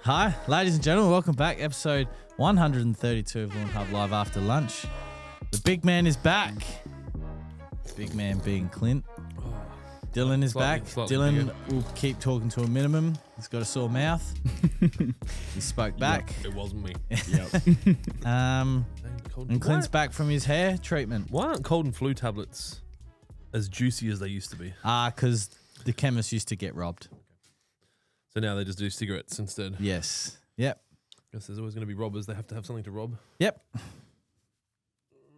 Hi, ladies and gentlemen, welcome back. Episode 132 of Lawnhub Live After Lunch. The big man is back. Big man being Clint. Dylan is back. Dylan will keep talking to a minimum. He's got a sore mouth. He spoke back. Yep, it wasn't me. And Clint's back from his hair treatment. Why aren't cold and flu tablets as juicy as they used to be? Because the chemist used to get robbed. So now they just do cigarettes instead. Yes. Yep. Guess there's always going to be robbers. They have to have something to rob. Yep.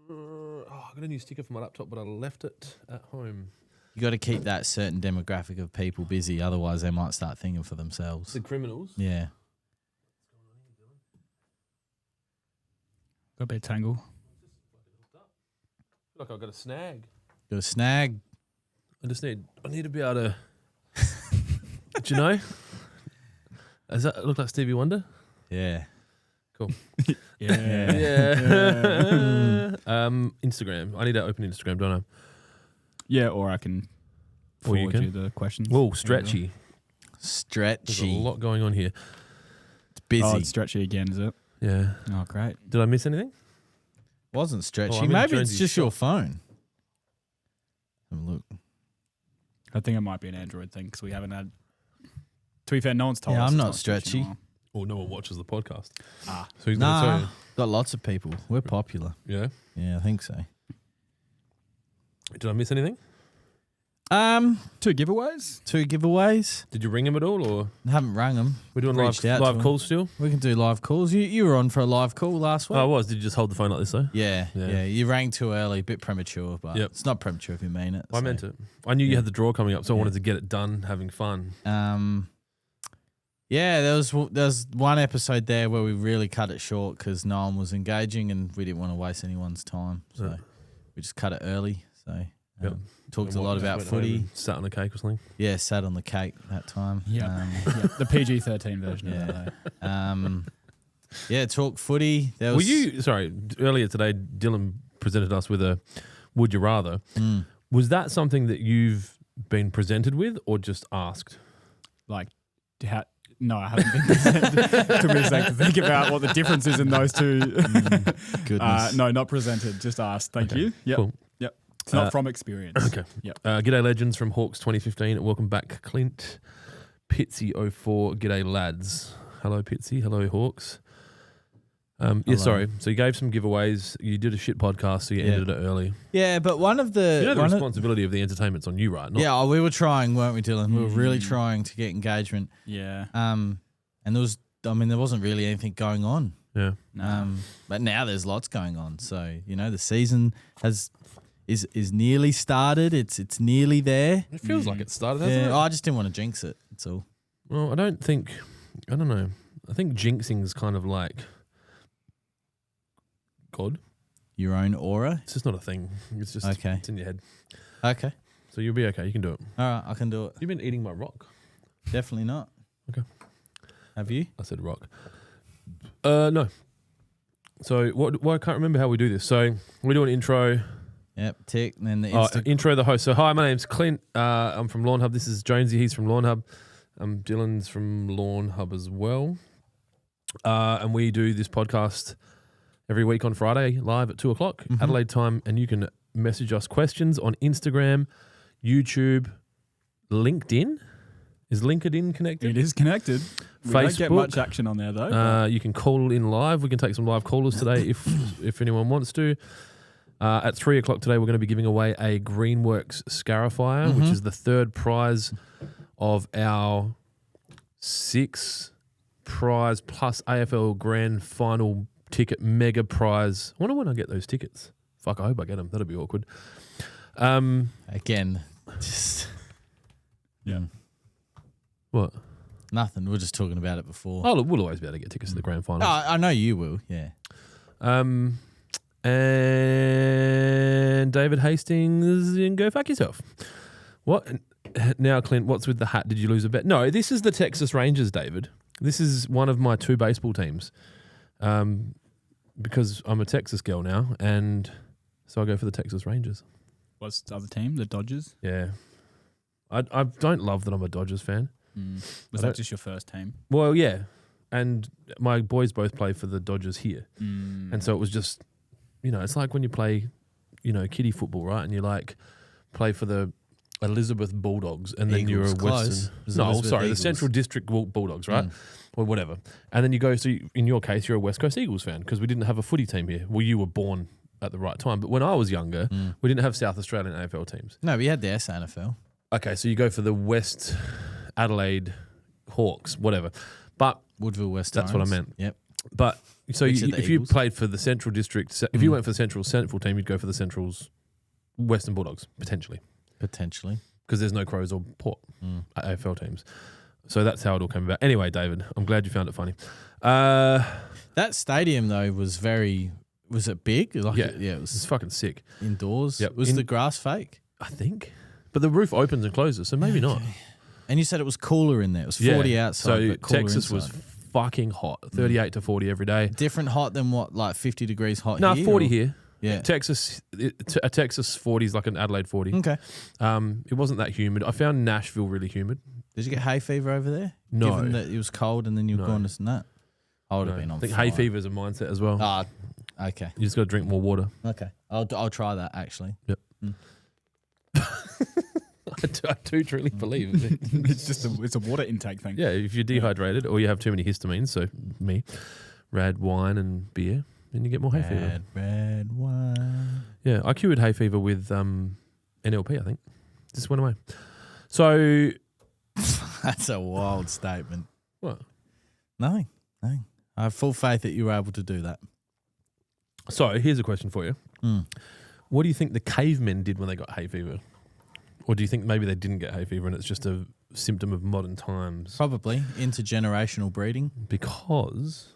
I got a new sticker for my laptop, but I left it at home. You got to keep that certain demographic of people busy, otherwise they might start thinking for themselves. The criminals? Yeah. Got a bit of tangle. Look, I've got a snag. Got a snag. I need to be able to... Do you know? Does that look like Stevie Wonder? Yeah. Cool. Yeah. Instagram. I need to open Instagram, don't I? Yeah, or I can forward you the questions. Whoa, stretchy. Stretchy. There's a lot going on here. It's busy. Oh, it's stretchy again, is it? Yeah. Oh, great. Did I miss anything? Wasn't stretchy. I'm in Maybe it's Jonesy's just shop. your phone. Have a look. I think it might be an Android thing because we haven't had... To be fair, no one's told us. I'm it's not stretchy. in a while. Oh, no one watches the podcast. Ah. So he's going to tell Nah, you. got lots of people. We're popular. Yeah. Yeah, I think so. Did I miss anything? 2 giveaways? 2 giveaways. Did you ring him at all, or Haven't rang them. we're doing Reached out to live him. calls still? We can do live calls. You were on for a live call last week. Oh, I was. Did you just hold the phone like this though? Yeah, Yeah. yeah. You rang too early, a bit premature, but Yep. it's not premature if you mean it. I so. meant it. I knew you Yeah. had the draw coming up, so I Yeah. wanted to get it done, having fun. Yeah, there was one episode there where we really cut it short because no one was engaging and we didn't want to waste anyone's time, so Yeah. we just cut it early. So Yep. talked And a what, lot just about went home footy. and sat on a cake or something. Yeah, sat on the cake that time. Yeah. The PG-13 version of that. Yeah. Yeah, talk footy. There Were was, you, sorry, earlier today, Dylan presented us with a would you rather. Was that something that you've been presented with or just asked? Like, no, I haven't been presented. Took me a sec to think about what the difference is in those two. Goodness. No, not presented, just asked. Thank Okay, you. Yep. cool. Yep. It's not from experience. Okay. Yep. G'day legends from Hawks 2015. Welcome back, Clint. Pitsy04. G'day lads. Hello, Pitsy. Hello, Hawks. Yeah, sorry. So you gave some giveaways. You did a shit podcast, so you ended it early. Yeah, but one of the... You know the responsibility of the entertainment's on you, right? Yeah, we were trying, weren't we, Dylan? We were really trying to get engagement. Yeah. And there wasn't really anything going on. Yeah. But now there's lots going on. So, the season is nearly started. It's nearly there. It feels like it started, hasn't Yeah, it? I just didn't want to jinx it. That's all. Well, I don't know. I think jinxing's kind of like God. Your own aura. It's just not a thing. It's just Okay. It's in your head. Okay. So you'll be okay. You can do it. All right, I can do it. You've been eating my rock. Definitely not. Okay. Have you? I said rock. No. So I can't remember how we do this. So we do an intro. Yep. Tick. And then the Insta. Intro the host. So hi, my name's Clint. I'm from Lawnhub. This is Jonesy. He's from Lawnhub. Dylan's from Lawnhub as well. And we do this podcast every week on Friday, live at 2:00 Adelaide time. And you can message us questions on Instagram, YouTube, LinkedIn. Is LinkedIn connected? It is connected. We don't get Facebook. much action on there, though. You can call in live. We can take some live callers today if anyone wants to. At 3:00 today, we're going to be giving away a Greenworks scarifier, which is the third prize of our 6 prize plus AFL Grand Final ticket mega prize. I wonder when I get those tickets. Fuck, I hope I get them. That'll be awkward. Again, just What? nothing. We were just talking about it before. Oh, look, we'll always be able to get tickets to the Grand Final. I know you will. Yeah. And David Hastings, you can go fuck yourself. What? Now, Clint, what's with the hat? Did you lose a bet? No, this is the Texas Rangers, David. This is one of my 2 baseball teams. Because I'm a Texas girl now, and so I go for the Texas Rangers. What's the other team? The Dodgers? Yeah. I don't love that I'm a Dodgers fan. Was that just your first team? Well, yeah. and my boys both play for the Dodgers here. And so it was just, it's like when you play, kiddie football, right? And you like play for the Elizabeth Bulldogs, and then Eagles, you're a close. Western. Elizabeth The Eagles. Central District Bulldogs, right? Or whatever. And then you go, in your case, you're a West Coast Eagles fan because we didn't have a footy team here. Well, you were born at the right time. But when I was younger, we didn't have South Australian AFL teams. No, we had the SANFL. Okay, so you go for the West Adelaide Hawks, whatever. But Woodville West. that's what I meant. Yep. But so Which are the if you Eagles? played for the Central District, if you went for the Central team, you'd go for the Central's Western Bulldogs, potentially. Because there's no Crows or Port AFL teams. So that's how it all came about. Anyway, David, I'm glad you found it funny. That stadium, though, was it big? Like, Yeah. It It's was fucking sick. indoors. Yep. Was the grass fake? I think. But the roof opens and closes, so maybe not. And you said it was cooler in there. It was 40 outside, So but cooler Texas was inside. fucking hot, 38 to 40 every day. Different hot than what, like 50 degrees hot No, here? 40 or- here. Yeah. Texas, a Texas 40 is like an Adelaide 40. Okay. It wasn't that humid. I found Nashville really humid. Did you get hay fever over there? No. Given that it was cold and then you were going to nut? I would have been on I think fire. hay fever is a mindset as well. Ah, okay. You just got to drink more water. Okay. I'll try that, actually. Yep. I do truly believe it. It's a water intake thing. Yeah, if you're dehydrated or you have too many histamines, so me, red wine and beer, then you get more hay fever. Red wine. Yeah, I cured hay fever with NLP, I think. Just went away. So, That's a wild statement. what? Nothing. I have full faith that you were able to do that. So, here's a question for you. What do you think the cavemen did when they got hay fever? Or do you think maybe they didn't get hay fever and it's just a symptom of modern times? Probably intergenerational breeding. Because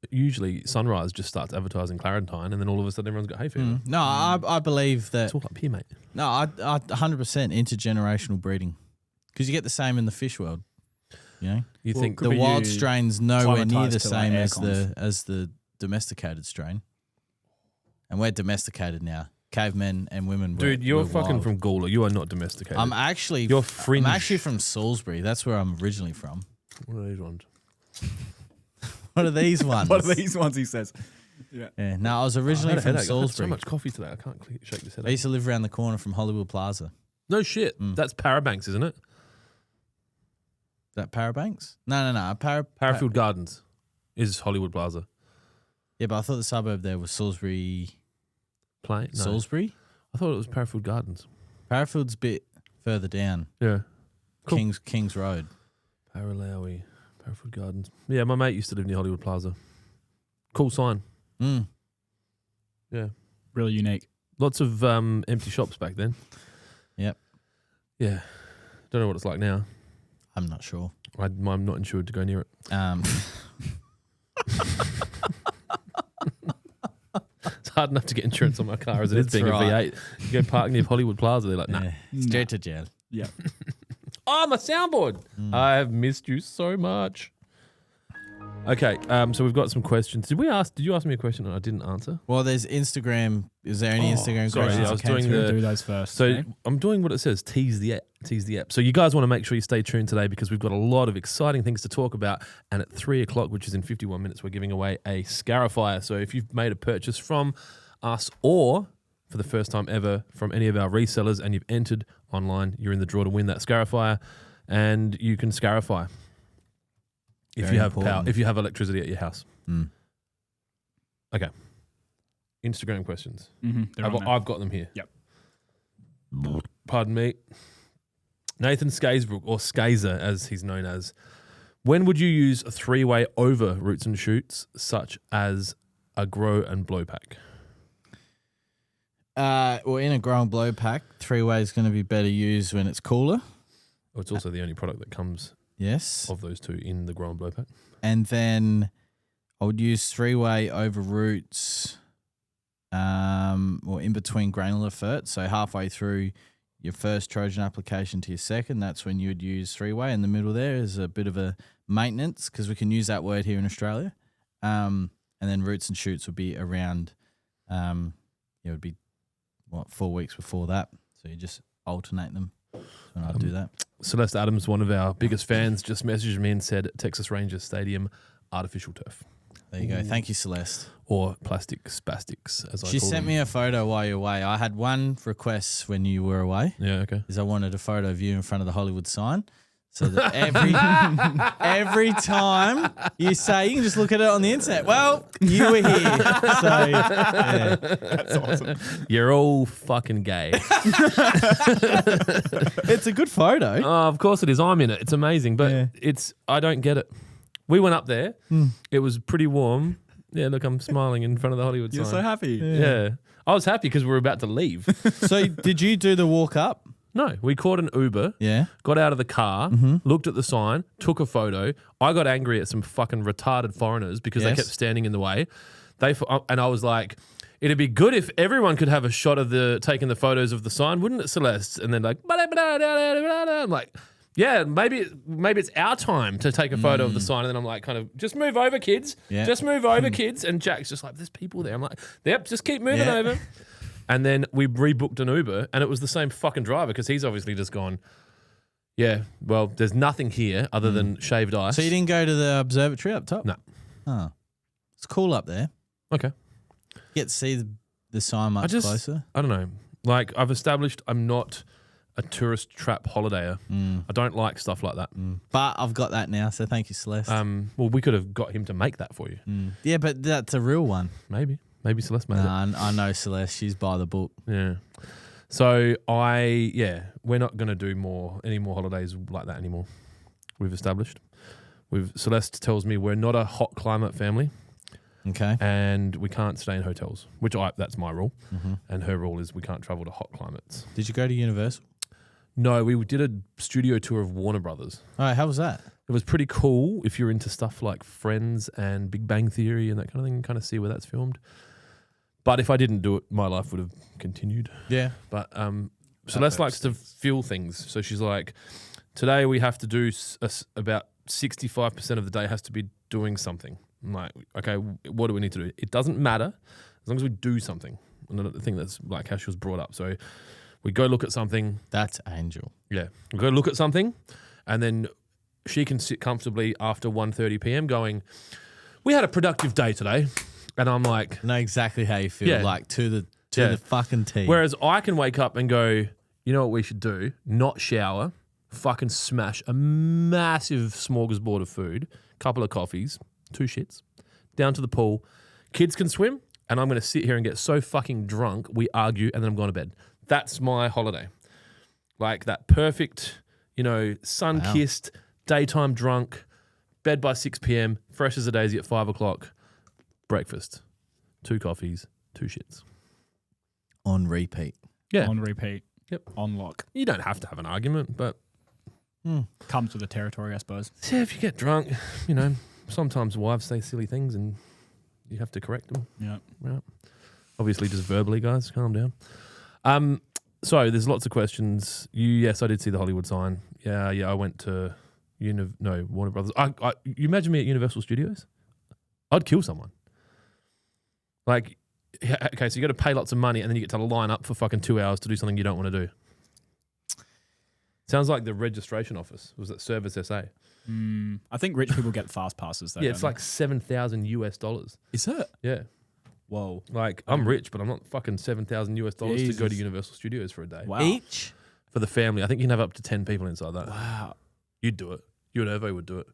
usually Sunrise just starts advertising Clarentine and then all of a sudden everyone's got hay fever. No, I believe that. It's all up here, mate. No, I 100% intergenerational breeding because you get the same in the fish world. You know, You think the be wild you strain's nowhere near the climatised to, like, same air as the domesticated strain, and we're domesticated now. Cavemen and women. Dude, were you're fucking wild. from Gawler. You are not domesticated. You're fringe. I'm actually from Salisbury. That's where I'm originally from. What are these ones? What are these ones? What are these ones, he says? Yeah. Yeah. No, I was I originally had a from headache. I've had so Salisbury. much coffee today. I can't shake this head. I used to live around the corner from Hollywood Plaza. Is No shit. That's Parabanks, isn't it? that Parabanks? No. Parafield Gardens is Hollywood Plaza. Yeah, but I thought the suburb there was Salisbury. No. Salisbury? I thought it was Parafield Gardens. Parafield's a bit further down. Yeah. Cool. Kings Road. Parafield Gardens. Yeah, my mate used to live near Hollywood Plaza. Cool sign. Yeah. Really unique. Lots of empty shops back then. Yep. Yeah. Don't know what it's like now. I'm not sure. I'm not insured to go near it. It's hard enough to get insurance on my car as it is That's being right. a V8. You go park near Hollywood Plaza, they're like, nah. Straight to jail. Yeah. Oh, my soundboard. I have missed you so much. Okay, so we've got some questions. Did you ask me a question and I didn't answer? Well, there's Instagram. Is there any Instagram sorry, questions? I was that came doing through? Do those first. So okay? I'm doing what it says, tease the app. So you guys want to make sure you stay tuned today because we've got a lot of exciting things to talk about. And at 3 o'clock, which is in 51 minutes, we're giving away a scarifier. So if you've made a purchase from us or for the first time ever from any of our resellers and you've entered online, you're in the draw to win that scarifier and you can scarify. If Very you have important. power, if you have electricity at your house. Mm. Okay. Instagram questions. They're on there. I've got them here. Yep. Pardon me. Nathan Skaysbrook, or Skazer as he's known as. When would you use a 3-way over roots and shoots, such as a grow and blow pack? Well, in a grow and blow pack, 3-way is going to be better used when it's cooler. Oh, it's also the only product that comes Yes. of those two in the grow and blow pack. And then I would use 3-way over roots or in between granular fert. So halfway through your first Trojan application to your second, that's when you would use 3-way. In the middle there is a bit of a maintenance because we can use that word here in Australia. And then roots and shoots would be around, it would be, 4 weeks before that. So you just alternate them when I do that. Celeste Adams, one of our biggest fans, just messaged me and said Texas Rangers Stadium, artificial turf. There you go. Thank you, Celeste. Or plastic spastics, as I call them. She sent me a photo while you're away. I had one request when you were away. Yeah, okay. Is I wanted a photo of you in front of the Hollywood sign. So that every time you say, you can just look at it on the internet. Well, you were here. So, yeah. That's awesome. You're all fucking gay. It's a good photo. Oh, of course it is. I'm in it. It's amazing, but I don't get it. We went up there. It was pretty warm. Yeah, look, I'm smiling in front of the Hollywood You're sign. so happy. Yeah. I was happy because we were about to leave. So did you do the walk up? No, we caught an Uber, got out of the car, looked at the sign, took a photo. I got angry at some fucking retarded foreigners because they kept standing in the way. And I was like, it'd be good if everyone could have a shot of taking the photos of the sign, wouldn't it, Celeste? And then like, I'm like, yeah, maybe it's our time to take a photo of the sign. And then I'm like, kind of, just move over, kids. Yeah. Just move over, kids. And Jack's just like, there's people there. I'm like, yep, just keep moving over. And then we rebooked an Uber, and it was the same fucking driver because he's obviously just gone, yeah, well, there's nothing here other than shaved ice. So you didn't go to the observatory up top? No. Oh. It's cool up there. Okay. You get to see the sign much closer. I don't know. Like, I've established I'm not a tourist trap holidayer. I don't like stuff like that. But I've got that now, so thank you, Celeste. Well, we could have got him to make that for you. Yeah, but that's a real one. Maybe Celeste made it. I know Celeste. She's by the book. Yeah. So we're not going to do any more holidays like that anymore. We've established. Celeste tells me we're not a hot climate family. Okay. And we can't stay in hotels, that's my rule. And her rule is we can't travel to hot climates. Did you go to Universal? No, we did a studio tour of Warner Brothers. All right, how was that? It was pretty cool if you're into stuff like Friends and Big Bang Theory and that kind of thing, kind of see where that's filmed. But if I didn't do it, my life would have continued. Yeah. But Celeste likes to feel things. So she's like, today we have to do about 65% of the day has to be doing something. I'm like, okay, what do we need to do? It doesn't matter as long as we do something. And I think that's like how she was brought up. So we go look at something. That's Angel. Yeah. We go look at something and then she can sit comfortably after 1:30 p.m. going, we had a productive day today. And I'm like, I know exactly how you feel, like to the fucking T. Whereas I can wake up and go, you know what we should do? Not shower, fucking smash a massive smorgasbord of food, couple of coffees, 2 shits, down to the pool. Kids can swim, and I'm going to sit here and get so fucking drunk, we argue, and then I'm going to bed. That's my holiday. Like that perfect, sun-kissed, daytime drunk, bed by 6 p.m., fresh as a daisy at 5 o'clock, breakfast, 2 coffees, 2 shits. On repeat. Yeah. On repeat. Yep. On lock. You don't have to have an argument, but... Comes with the territory, I suppose. Yeah, if you get drunk, sometimes wives say silly things and you have to correct them. Yeah. Obviously, just verbally, guys, calm down. So there's lots of questions. Yes, I did see the Hollywood sign. Yeah, I went to Warner Brothers. You imagine me at Universal Studios? I'd kill someone. Like, okay, so you got to pay lots of money and then you get to line up for fucking 2 hours to do something you don't want to do. Sounds like the registration office. Was it Service SA? I think rich people get fast passes though. Yeah, it's like $7,000 US. Is it? Yeah. Whoa. Like, I'm rich, but I'm not fucking $7,000 US to go to Universal Studios for a day. Wow. Each? For the family. I think you can have up to 10 people inside that. Wow. You'd do it. You and Irvo would do it.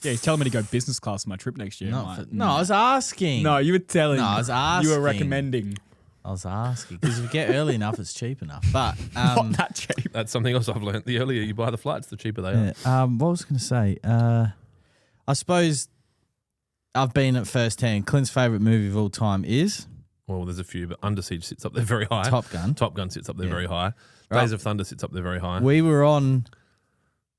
Yeah, he's telling me to go business class on my trip next year. No, I was asking. No, you were telling. No, I was asking. You were recommending. I was asking because if you get early enough, it's cheap enough. But not that cheap. That's something else I've learned. The earlier you buy the flights, the cheaper they are. What was I going to say? I suppose I've been at first hand. Clint's favourite movie of all time is? Well, there's a few, but Under Siege sits up there very high. Top Gun. Top Gun sits up there very high. Days of Thunder sits up there very high. We were on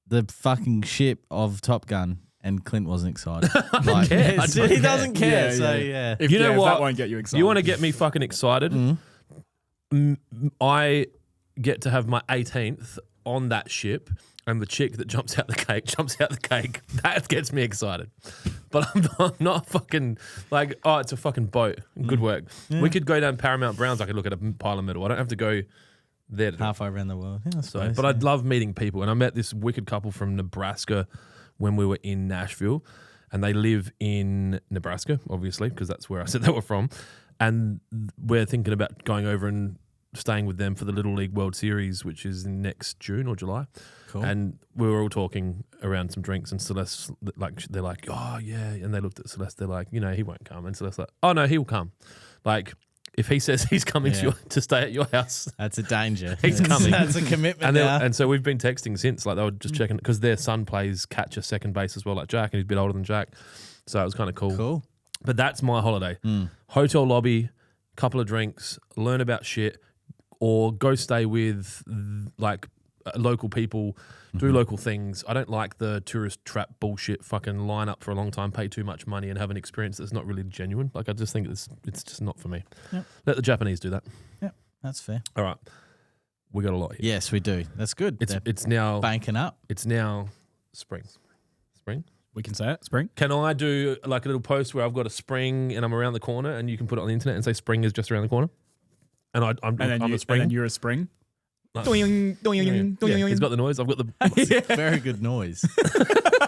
the fucking ship of Top Gun. And Clint wasn't excited. Like, he doesn't care. If you know what? That won't get you excited. You want to get me fucking excited? I get to have my 18th on that ship, and the chick that jumps out the cake. That gets me excited. But I'm not fucking like, oh, it's a fucking boat. Good work. We could go down Paramount Browns. I could look at a pile of metal. I don't have to go there to do it. Halfway around the world. Yeah, I So, suppose, but I'd love meeting people. And I met this wicked couple from Nebraska when we were in Nashville. And they live in Nebraska, obviously, because that's where I said they were from. And we're thinking about going over and staying with them for the Little League World Series, which is in next June or July. Cool. And we were all talking around some drinks, and Celeste, like, they're like, oh, yeah. And they looked at Celeste, they're like, he won't come. And Celeste's like, oh, no, he'll come. Like, if he says he's coming to stay at your house, that's a danger. He's coming. That's a commitment and so we've been texting since. Like, they were just checking, because their son plays catcher second base as well, like Jack, and he's a bit older than Jack. So it was kind of cool. Cool. But that's my holiday. Hotel lobby, couple of drinks, learn about shit, or go stay with like local people, do local things. I don't like the tourist trap bullshit, fucking line up for a long time, pay too much money and have an experience that's not really genuine. Like, I just think it's just not for me. Yep. Let the Japanese do that. Yep, that's fair. All right. We got a lot here. Yes, we do. That's good. It's now banking up. It's now spring. Spring? We can say it. Spring. Can I do like a little post where I've got a spring and I'm around the corner, and you can put it on the internet and say spring is just around the corner? And I'm a spring. And then you're a spring. Like, Doing, yeah, he's got the noise. I've got the. Very good noise.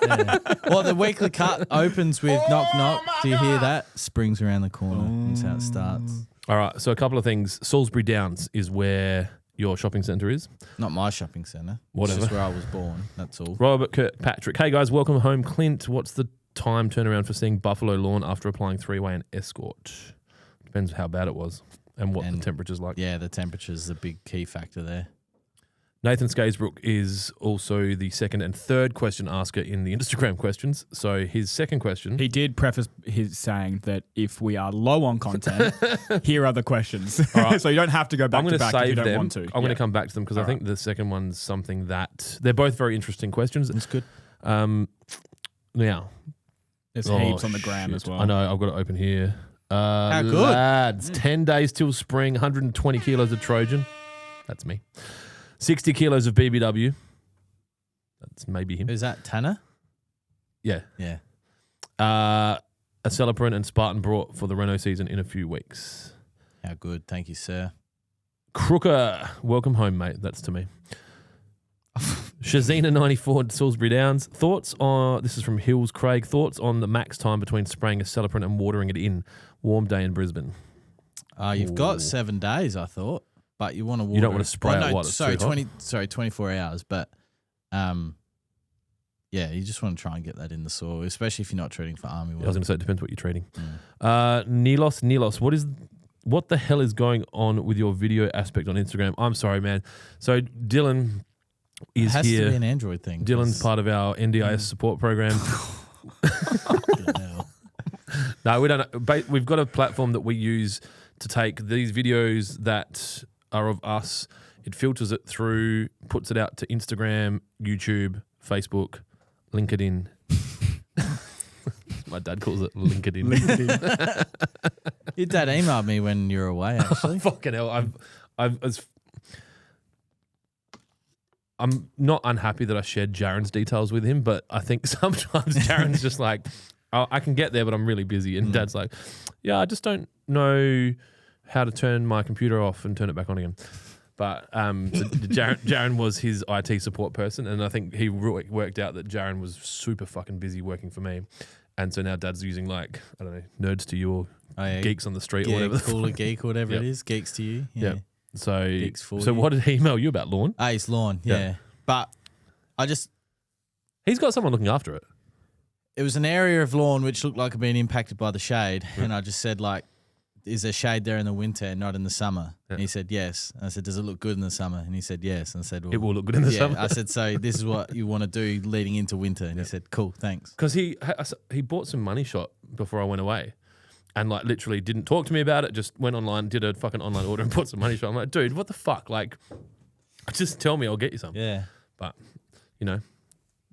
Yeah. Well, the weekly cut opens with knock knock. Do you hear that? Spring's around the corner. That's how it starts. All right. So a couple of things. Salisbury Downs is where your shopping centre is. Not my shopping centre. Whatever. It's just where I was born. That's all. Robert Kirkpatrick. Hey guys, welcome home. Clint, what's the time turnaround for seeing Buffalo Lawn after applying 3-way and escort? Depends how bad it was and what the temperature's like. Yeah, the temperature's the big key factor there. Nathan Skaysbrook is also the second and third question asker in the Instagram questions. So his second question. He did preface his saying that if we are low on content, here are the questions. Right. So you don't have to go back to back if you don't want to. I'm going to come back to them because I think the second one's something that they're both very interesting questions. That's good. Now. There's heaps on the gram as well. I know. I've got it open here. How good. Lads, 10 days till spring, 120 kilos of Trojan. That's me. 60 kilos of BBW. That's maybe him. Who's that? Tanner? Yeah. Yeah. A Celebrant and Spartan brought for the Reno season in a few weeks. How good. Thank you, sir. Crooker, welcome home, mate. That's to me. Shazina 94 Salisbury Downs. Thoughts on, this is from Hills Craig, thoughts on the max time between spraying a Celebrant and watering it in? Warm day in Brisbane. You've got 7 days, I thought. But you want to water. You don't want to spray it while it's too hot. 24 hours. But yeah, you just want to try and get that in the soil, especially if you're not treating for army work. I was going to say it depends what you're treating. Nilos, what the hell is going on with your video aspect on Instagram? I'm sorry, man. So Dylan is here. It has here. to be an Android thing. Dylan's part of our NDIS support program. No, we don't. We've got a platform that we use to take these videos that are of us. It filters it through, puts it out to Instagram, YouTube, Facebook, LinkedIn. My dad calls it LinkedIn. Your dad emailed me when you were away, actually. Fucking hell. I'm not unhappy that I shared Jaren's details with him, but I think sometimes Jaren's just like, I can get there, but I'm really busy. And Dad's like, yeah, I just don't know how to turn my computer off and turn it back on again. But Jaren was his IT support person, and I think he worked out that Jaren was super fucking busy working for me. And so now Dad's using, like, I don't know, Nerds to You or Geeks on the Street or whatever. Cooler Geek or whatever it is. Geeks to You. Yeah. So, Geeks for so you. What did he email you about, Lawn? It's Lawn, yeah. But he's got someone looking after it. It was an area of lawn which looked like it had been impacted by the shade. And I just said, like, is there shade there in the winter and not in the summer? Yeah. And he said, yes. And I said, does it look good in the summer? And he said, yes. And I said, well, it will look good in the summer. I said, so this is what you want to do leading into winter. And he said, cool, thanks. Because he bought some Money Shot before I went away and, like, literally didn't talk to me about it, just went online, did a fucking online order and bought some Money Shot. I'm like, dude, what the fuck? Like, just tell me, I'll get you some. Yeah. But, you know,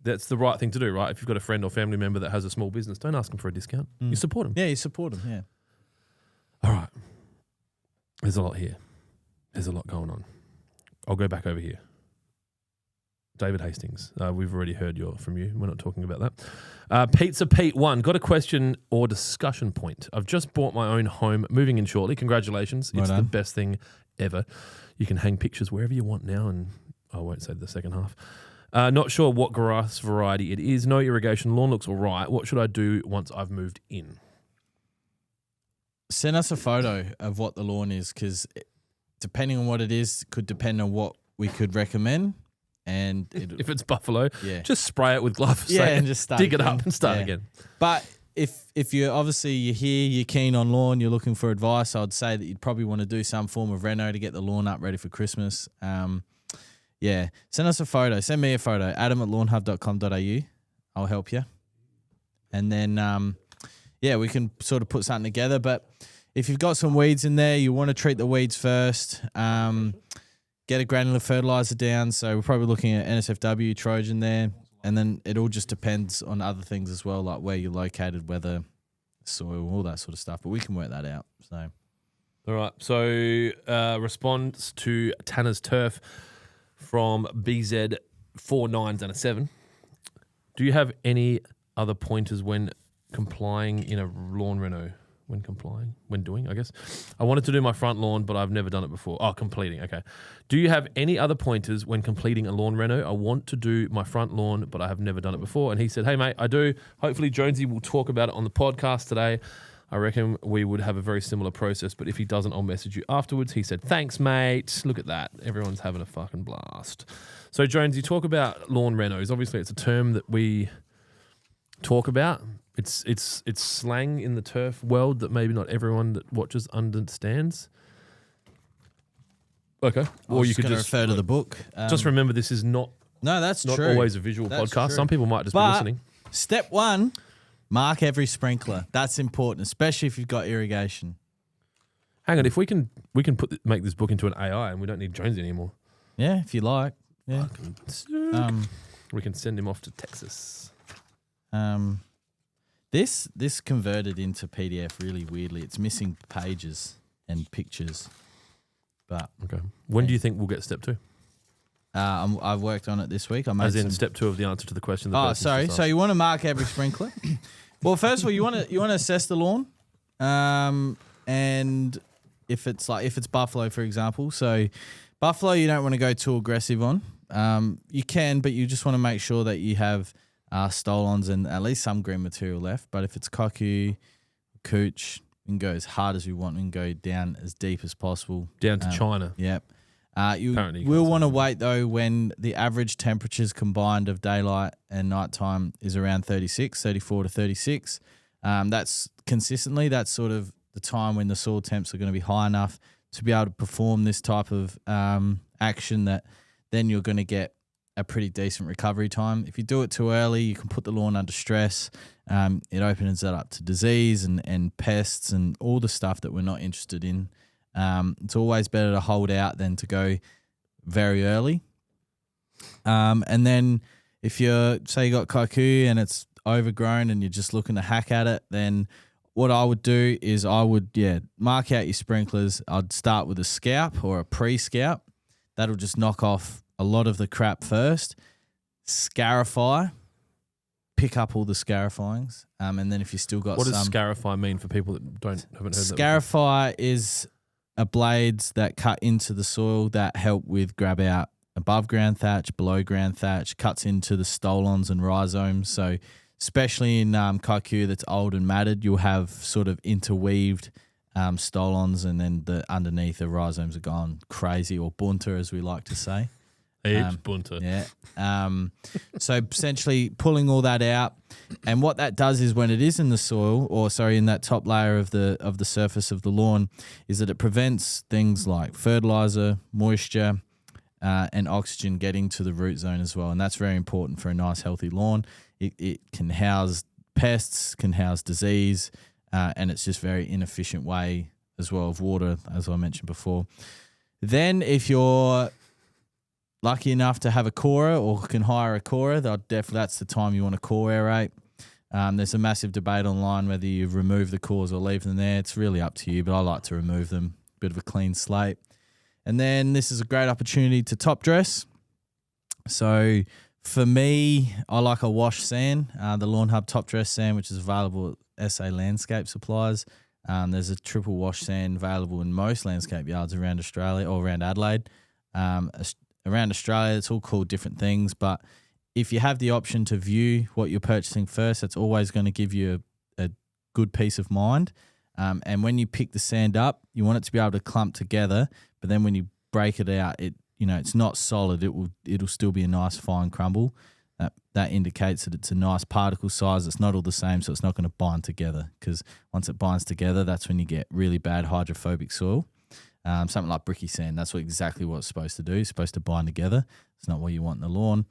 that's the right thing to do, right? If you've got a friend or family member that has a small business, don't ask them for a discount. You support them. Yeah, you support them, yeah. All right. There's a lot here. There's a lot going on. I'll go back over here. David Hastings. We've already heard from you. We're not talking about that. Pizza Pete 1. Got a question or discussion point. I've just bought my own home, moving in shortly. Congratulations. It's the best thing ever. You can hang pictures wherever you want now, and I won't say the second half. Not sure what grass variety it is. No irrigation. Lawn looks all right. What should I do once I've moved in? Send us a photo of what the lawn is, because depending on what it is, could depend on what we could recommend. And if it's buffalo, yeah, just spray it with glyphosate. Yeah, and just start dig again. it up and start again. But if you're obviously you're here, you're keen on lawn, you're looking for advice, I'd say that you'd probably want to do some form of reno to get the lawn up ready for Christmas. Yeah, send us a photo. Send me a photo. adam@lawnhub.com.au. I'll help you. And then, yeah, we can sort of put something together. But if you've got some weeds in there, you want to treat the weeds first. Get a granular fertiliser down. So we're probably looking at NSFW, Trojan there. And then it all just depends on other things as well, like where you're located, weather, soil, all that sort of stuff. But we can work that out. So, all right. So response to Tanner's Turf from BZ 4 9s and a 7. Do you have any other pointers when complying in a lawn reno? When doing, I guess. I wanted to do my front lawn, but I've never done it before. Oh, completing. Okay. Do you have any other pointers when completing a lawn reno? I want to do my front lawn, but I have never done it before. And he said, hey, mate, I do. Hopefully Jonesy will talk about it on the podcast today. I reckon we would have a very similar process, but if he doesn't, I'll message you afterwards. He said, thanks, mate. Look at that. Everyone's having a fucking blast. So, Jones, you talk about lawn renos. Obviously, it's a term that we talk about. It's slang in the turf world that maybe not everyone that watches understands. Okay. Or you could just refer to the book. Just remember, this is not that's not true. always a visual podcast. True. Some people might just be listening. Step 1, mark every sprinkler. That's important, especially if you've got irrigation. Hang on, if we can make this book into an AI and we don't need Jones anymore. Yeah, if you like. Yeah. We can send him off to Texas. This converted into PDF really weirdly. It's missing pages and pictures. But okay, when do you think we'll get step 2? I've worked on it this week. As in step 2 of the answer to the question. Sorry. So you want to mark every sprinkler? Well, first of all, you want to assess the lawn, and if it's buffalo, for example. So buffalo, you don't want to go too aggressive on. You can, but you just want to make sure that you have stolons and at least some green material left. But if it's cockoo, cooch, we can go as hard as we want and go down as deep as possible. Down to China. Yep. You will want to wait, though, when the average temperatures combined of daylight and nighttime is around 34 to 36. That's consistently. That's sort of the time when the soil temps are going to be high enough to be able to perform this type of action that then you're going to get a pretty decent recovery time. If you do it too early, you can put the lawn under stress. It opens that up to disease and pests and all the stuff that we're not interested in. It's always better to hold out than to go very early. And then if you got cockoo and it's overgrown and you're just looking to hack at it, then what I would do is mark out your sprinklers. I'd start with a scalp or a pre-scalp. That'll just knock off a lot of the crap first. Scarify. Pick up all the scarifyings. And then if you still got What does scarify mean for people that haven't heard that? Scarify is blades that cut into the soil that help with grab out above ground thatch, below ground thatch, cuts into the stolons and rhizomes. So especially in cockoo that's old and matted, you'll have sort of interweaved stolons, and then the underneath the rhizomes are gone crazy, or bunter as we like to say. Bunter. Yeah. So essentially pulling all that out, and what that does is when it is in the soil, in that top layer of the surface of the lawn, is that it prevents things like fertiliser, moisture, and oxygen getting to the root zone as well. And that's very important for a nice healthy lawn. It can house pests, can house disease, and it's just very inefficient way as well of water, as I mentioned before. Then if you're lucky enough to have a corer or can hire a corer, that's the time you want to core aerate. There's a massive debate online whether you remove the cores or leave them there. It's really up to you, but I like to remove them. Bit of a clean slate. And then this is a great opportunity to top dress. So for me, I like a wash sand, the Lawnhub top dress sand, which is available at SA Landscape Supplies. There's a triple wash sand available in most landscape yards around Australia or around Adelaide. Around Australia, it's all called different things, but if you have the option to view what you're purchasing first, it's always going to give you a good peace of mind. And when you pick the sand up, you want it to be able to clump together, but then when you break it out, it's not solid. It'll still be a nice fine crumble. That indicates that it's a nice particle size. It's not all the same, so it's not going to bind together, because once it binds together, that's when you get really bad hydrophobic soil. Something like bricky sand, that's exactly what it's supposed to do. It's supposed to bind together. It's not what you want in the lawn.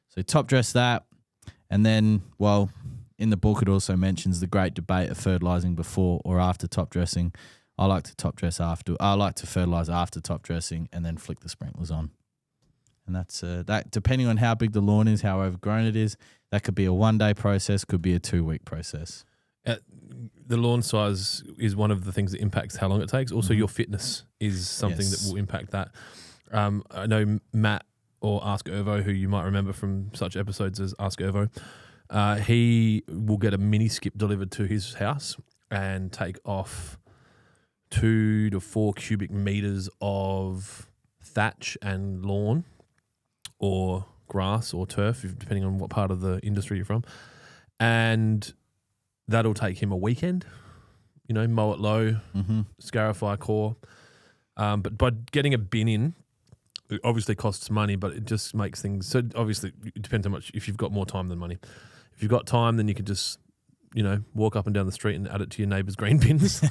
So top dress that, and then, well, in the book it also mentions the great debate of fertilising before or after top dressing. I like to top dress after. I like to fertilise after top dressing and then flick the sprinklers on. And that's that. Depending on how big the lawn is, how overgrown it is, that could be a 1-day process, could be a 2-week process. The lawn size is one of the things that impacts how long it takes. Also, your fitness is something that will impact that. I know Matt, or Ask Ervo, who you might remember from such episodes as Ask Ervo, he will get a mini skip delivered to his house and take off 2 to 4 cubic meters of thatch and lawn or grass or turf, depending on what part of the industry you're from. And that'll take him a weekend, mow it low, scarify core. But by getting a bin in, it obviously costs money, but it just makes things, so obviously it depends how much, if you've got more time than money. If you've got time, then you could just, walk up and down the street and add it to your neighbour's green bins.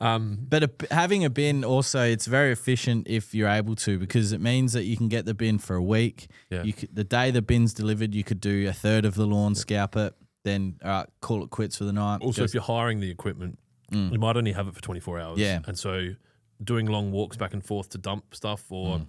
But having a bin also, it's very efficient if you're able to, because it means that you can get the bin for a week. Yeah. The day the bin's delivered, you could do a third of the lawn, scalp it, then call it quits for the night. Also, if you're hiring the equipment, you might only have it for 24 hours. Yeah. And so doing long walks back and forth to dump stuff or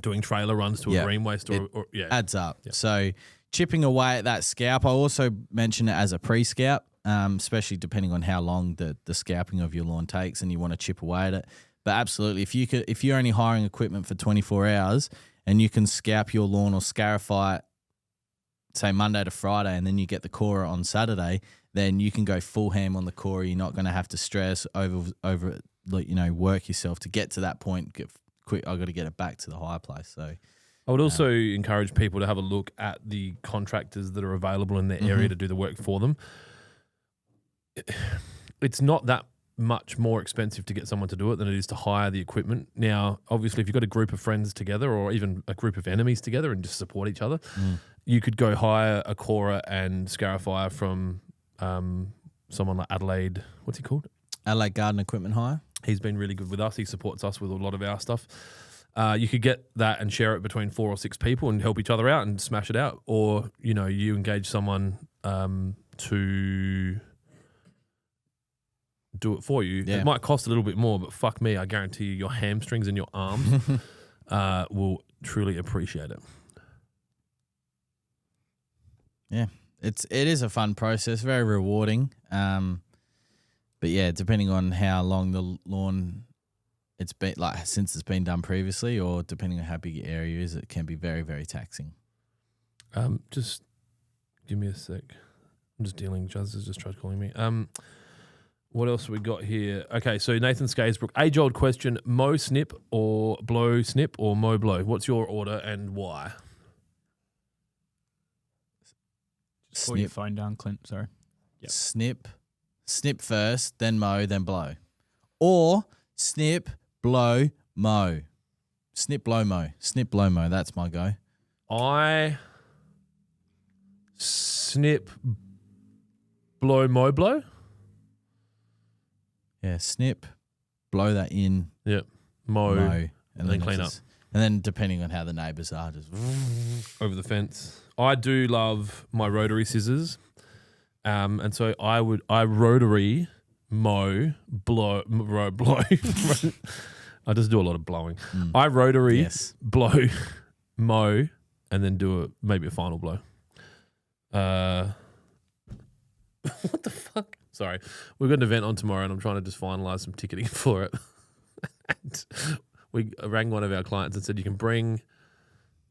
doing trailer runs to a green waste or adds up. Yeah. So chipping away at that scalp, I also mention it as a pre-scalp. Especially depending on how long the scalping of your lawn takes and you want to chip away at it. But absolutely, if you're only hiring equipment for 24 hours and you can scalp your lawn or scarify it, say Monday to Friday, and then you get the core on Saturday, then you can go full ham on the core. You're not going to have to stress over work yourself to get to that point. I've got to get it back to the higher place. So I would also encourage people to have a look at the contractors that are available in their area to do the work for them. It's not that much more expensive to get someone to do it than it is to hire the equipment. Now, obviously, if you've got a group of friends together or even a group of enemies together and just support each other, you could go hire a corer and scarifier from someone like Adelaide. What's he called? Adelaide Garden Equipment Hire. He's been really good with us. He supports us with a lot of our stuff. You could get that and share it between 4 or 6 people and help each other out and smash it out. Or, you engage someone to do it for you. Yeah. It might cost a little bit more, but fuck me, I guarantee you your hamstrings and your arms will truly appreciate it. Yeah, it is a fun process, very rewarding. But yeah, depending on how long the lawn it's been, like since it's been done previously, or depending on how big your area is, it can be very, very taxing. Just give me a sec. I'm just dealing. Jazz has just tried calling me. What else we got here? Okay, so Nathan Skaysbrook, age-old question: mow snip or blow snip or mow blow? What's your order and why? Just put your phone down, Clint. Sorry. Yep. Snip first, then mow, then blow, or snip, blow, mow. Snip, blow, mow. Snip, blow, mow. That's my go. I snip, blow, mow, blow. Yeah, snip, blow that in. Yep. Mow, and then clean up. And then depending on how the neighbours are, just over the fence. I do love my rotary scissors. And so I rotary, mow, blow. I just do a lot of blowing. I rotary, blow, mow, and then do maybe a final blow. What the fuck? Sorry. We've got an event on tomorrow and I'm trying to just finalise some ticketing for it. And we rang one of our clients and said, you can bring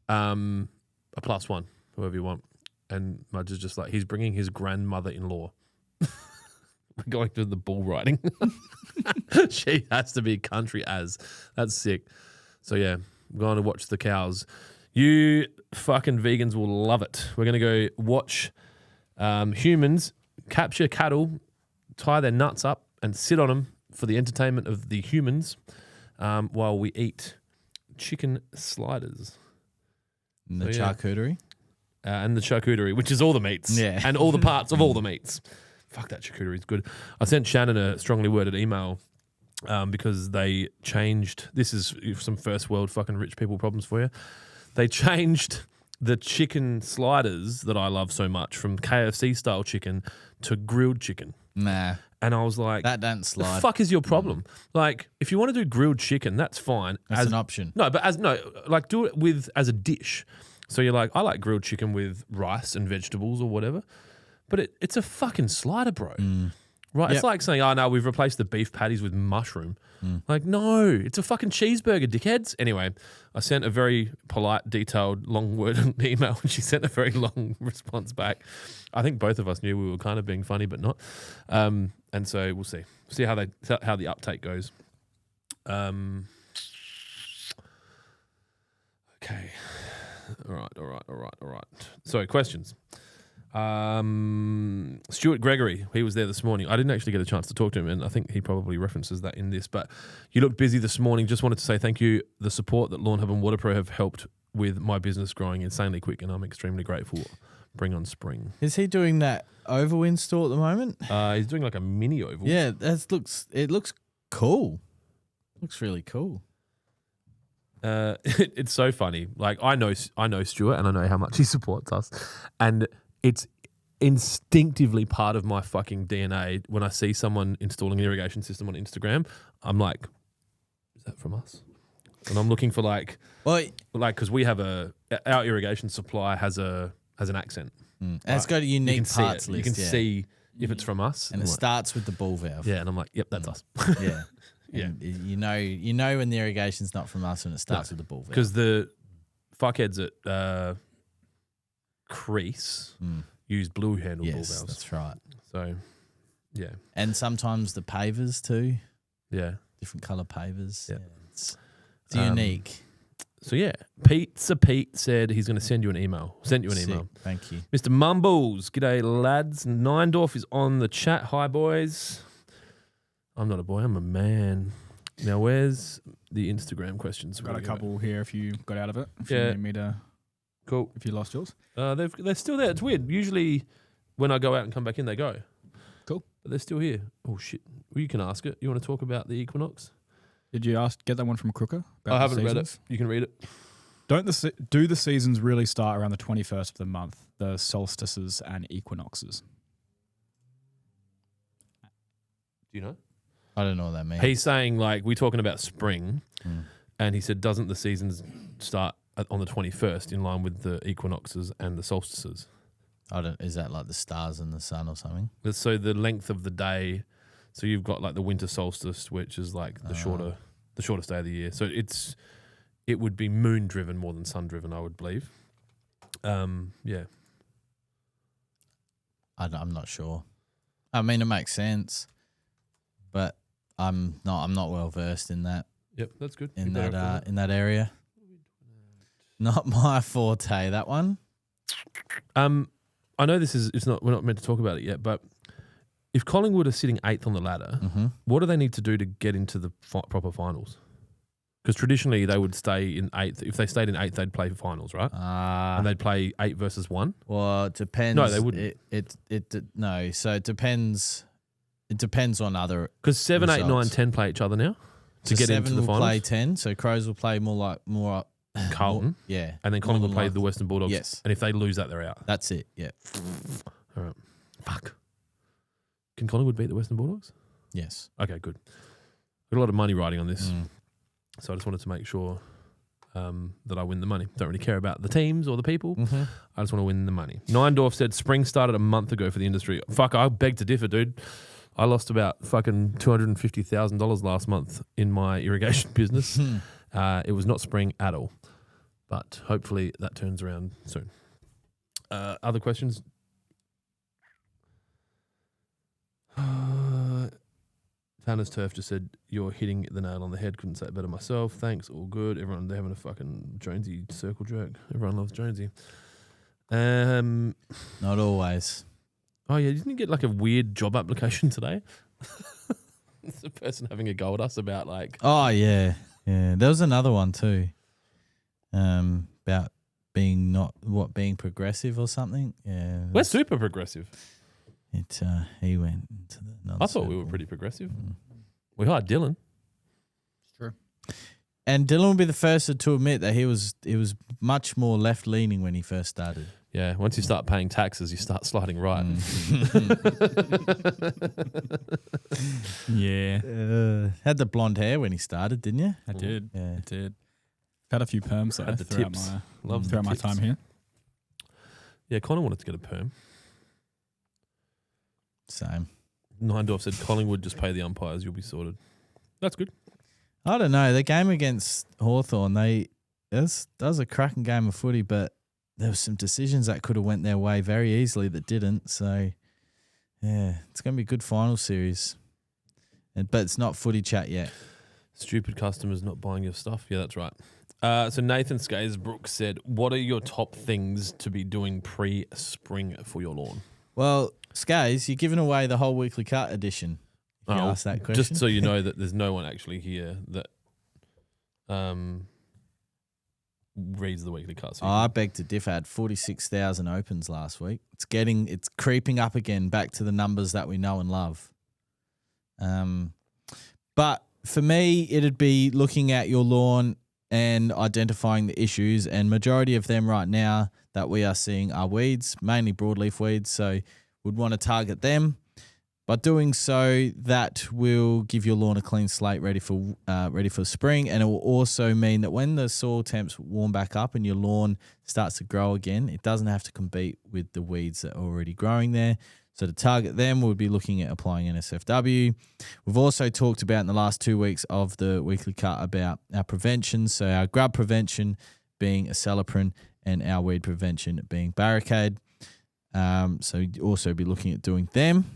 a +1, whoever you want. And Mudge is just like, he's bringing his grandmother-in-law. We're going to the bull riding. She has to be country as. That's sick. So yeah, I'm going to watch the cows. You fucking vegans will love it. We're going to go watch humans capture cattle, tie their nuts up and sit on them for the entertainment of the humans while we eat chicken sliders. And the charcuterie. And the charcuterie, which is all the meats. Yeah. And all the parts of all the meats. Fuck, that charcuterie is good. I sent Shannon a strongly worded email because they changed, this is some first world fucking rich people problems for you. They changed the chicken sliders that I love so much from KFC style chicken to grilled chicken. Nah. And I was like, That don't slide. the fuck is your problem? Like, if you want to do grilled chicken, that's fine. That's an option. No, but like do it with as a dish. So you're like, I like grilled chicken with rice and vegetables or whatever. But it's a fucking slider, bro. Right? Yep. It's like saying, oh, no, we've replaced the beef patties with mushroom. Like, no, it's a fucking cheeseburger, dickheads. Anyway, I sent a very polite, detailed, long-worded email, and she sent a very long response back. I think both of us knew we were kind of being funny, but not. And so we'll see. See how the uptake goes. Okay. All right. So, questions. Stuart Gregory, he was there this morning. I didn't actually get a chance to talk to him, and I think he probably references that in this. But you looked busy this morning. Just wanted to say thank you. The support that Lawnhub and Waterpro have helped with my business growing insanely quick, and I'm extremely grateful. Bring on spring. Is he doing that oval install at the moment? He's doing like a mini oval. Yeah, it looks cool. Looks really cool. It's so funny. Like I know Stuart, and I know how much he supports us, and it's instinctively part of my fucking DNA. When I see someone installing an irrigation system on Instagram, I'm like, "Is that from us?" And I'm looking for because we have our irrigation supply has an accent. And it's got a unique parts list. You can see if it's from us, and it starts with the ball valve. Yeah, and I'm like, "Yep, that's us." Yeah. Yeah. And you know when the irrigation's not from us when it starts with the ball valve. Because the fuckheads at Crease use blue handle ball valves. That's right. So, yeah. And sometimes the pavers too. Yeah. Different colour pavers. Yeah. It's unique. So, yeah. Pizza Pete said he's going to send you an email. Sent you an email. Thank you. Mr. Mumbles, g'day lads. Neindorf is on the chat. Hi, boys. I'm not a boy, I'm a man. Now, where's the Instagram questions? Got a couple here if you got out of it. If you Yeah. need me to, Cool. if you lost yours. They're still there. It's weird. Usually when I go out and come back in, they go. Cool. But they're still here. Oh, shit. Well, you can ask it. You want to talk about the equinox? Did you get that one from Crooker? I haven't read it. You can read it. Do the seasons really start around the 21st of the month, the solstices and equinoxes? Do you know? I don't know what that means. He's saying, like, we're talking about spring, and he said, doesn't the seasons start on the 21st in line with the equinoxes and the solstices? Is that like the stars and the sun or something? So the length of the day, so you've got like the winter solstice, which is like the shortest day of the year. So it would be moon driven more than sun driven, I would believe. Yeah. I'm not sure. I mean, it makes sense, but I'm not well versed in that. Yep, that's good. In that area. Not my forte, that one. I know we're not meant to talk about it yet, but if Collingwood are sitting 8th on the ladder, what do they need to do to get into the proper finals? Because traditionally they would stay in 8th. If they stayed in 8th, they'd play for finals, right? And they'd play 8 versus 1. Well, it depends. No, they wouldn't. No, so it depends. It depends on other. Because 7, 8, 9, 10 play each other now to get into the finals. 7 will play 10, so Crows will play more Carlton. Yeah. And then Collingwood will play the Western Bulldogs. Yes. And if they lose that, they're out. That's it, yeah. All right. Fuck. Can Collingwood beat the Western Bulldogs? Yes. Okay, good. Got a lot of money riding on this. So I just wanted to make sure that I win the money. Don't really care about the teams or the people. I just want to win the money. Neindorf said spring started a month ago for the industry. Fuck, I beg to differ, dude. I lost about fucking $250,000 last month in my irrigation business. It was not spring at all. But hopefully that turns around soon. Other questions? Tanner's Turf just said, you're hitting the nail on the head. Couldn't say it better myself. Thanks. All good. Everyone, they're having a fucking Jonesy circle jerk. Everyone loves Jonesy. Not always. Oh, yeah. Didn't you get like a weird job application today? It's a person having a go at us about like... Oh, yeah. Yeah. There was another one too. About being being progressive or something. Yeah. We're super progressive. He went into the I thought we were pretty progressive. We hired Dylan. It's true. And Dylan will be the first to admit that he was much more left leaning when he first started. Yeah, once you start paying taxes, you start sliding right. Yeah. Had the blonde hair when he started, didn't you? I did. Yeah. I did. Had a few perms though Had the throughout tips. throughout my time here. Yeah, Connor wanted to get a perm. Same. Neindorf said Collingwood just pay the umpires, you'll be sorted. That's good. I don't know. The game against Hawthorn, that was a cracking game of footy, but there were some decisions that could have went their way very easily that didn't. So, yeah, it's going to be a good final series. But it's not footy chat yet. Stupid customers not buying your stuff. Yeah, that's right. So Nathan Skaysbrook said, what are your top things to be doing pre-spring for your lawn? Well, Skays, you're giving away the whole weekly cut edition. If you ask that question. Just so you know that there's no one actually here that reads the weekly cut. So I beg to differ. I had 46,000 opens last week. It's creeping up again back to the numbers that we know and love. But for me, it'd be looking at your lawn and identifying the issues, and majority of them right now that we are seeing are weeds, mainly broadleaf weeds, so would want to target them. By doing so, that will give your lawn a clean slate ready for spring, and it will also mean that when the soil temps warm back up and your lawn starts to grow again, it doesn't have to compete with the weeds that are already growing there. So to target them, we'll be looking at applying NSFW. We've also talked about in the last 2 weeks of the weekly cut about our prevention. So our grub prevention being acelepryn and our weed prevention being barricade. So you'd also be looking at doing them.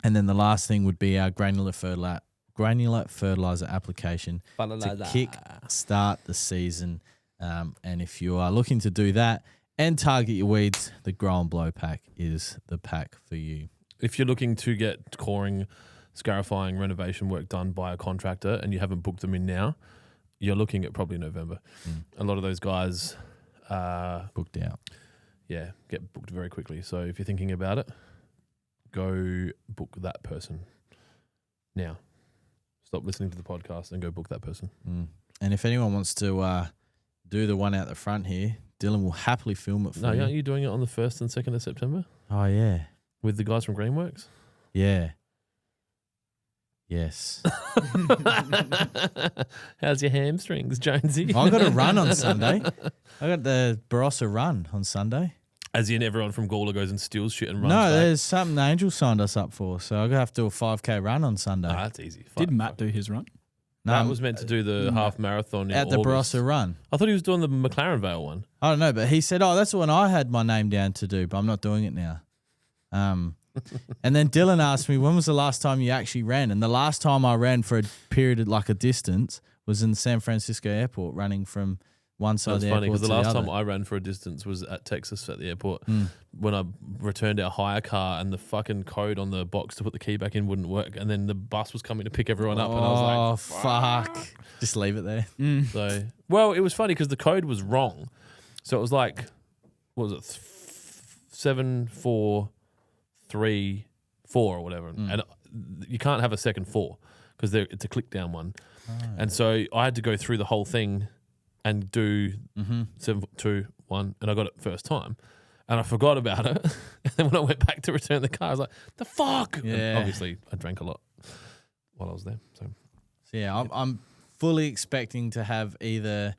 And then the last thing would be our granular fertiliser application to kick-start the season. And if you are looking to do that and target your weeds, the Grow and Blow pack is the pack for you. if you're looking to get coring, scarifying, renovation work done by a contractor and you haven't booked them in now, you're looking at probably November. A lot of those guys booked out. Yeah, get booked very quickly. So if you're thinking about it, go book that person now. Stop listening to the podcast and go book that person. And if anyone wants to do the one out the front here, Dylan will happily film it for you. No, aren't you doing it on the 1st and 2nd of September? Oh, yeah. With the guys from Greenworks? Yeah. Yes. How's your hamstrings, Jonesy? I got a run on Sunday. I got the Barossa run on Sunday. As in everyone from Gawler goes and steals shit and runs No, back? there's something the Angels signed us up for, so I'm going to have to do a 5K run on Sunday. Oh, that's easy. Did Matt do his run? No, Matt was meant to do the half marathon in at the August. Barossa run. I thought he was doing the McLaren Vale one. I don't know, but he said, oh, that's the one I had my name down to do, but I'm not doing it now. And then Dylan asked me, when was the last time you actually ran? And the last time I ran for a period of like a distance was in San Francisco airport, running from one side of the funny airport because to the the last other. time I ran for a distance was at Texas at the airport when I returned our hire car and the fucking code on the box to put the key back in wouldn't work, and then the bus was coming to pick everyone up, and I was like, oh, fuck. Just leave it there. So, well, it was funny because the code was wrong. So it was like, what was it, 7434 or whatever. And you can't have a second 4 because it's a click down one. And so I had to go through the whole thing and do 721, and I got it first time. And I forgot about it. And then when I went back to return the car, I was like, the fuck? Yeah. And obviously, I drank a lot while I was there. So Yeah, I'm fully expecting to have either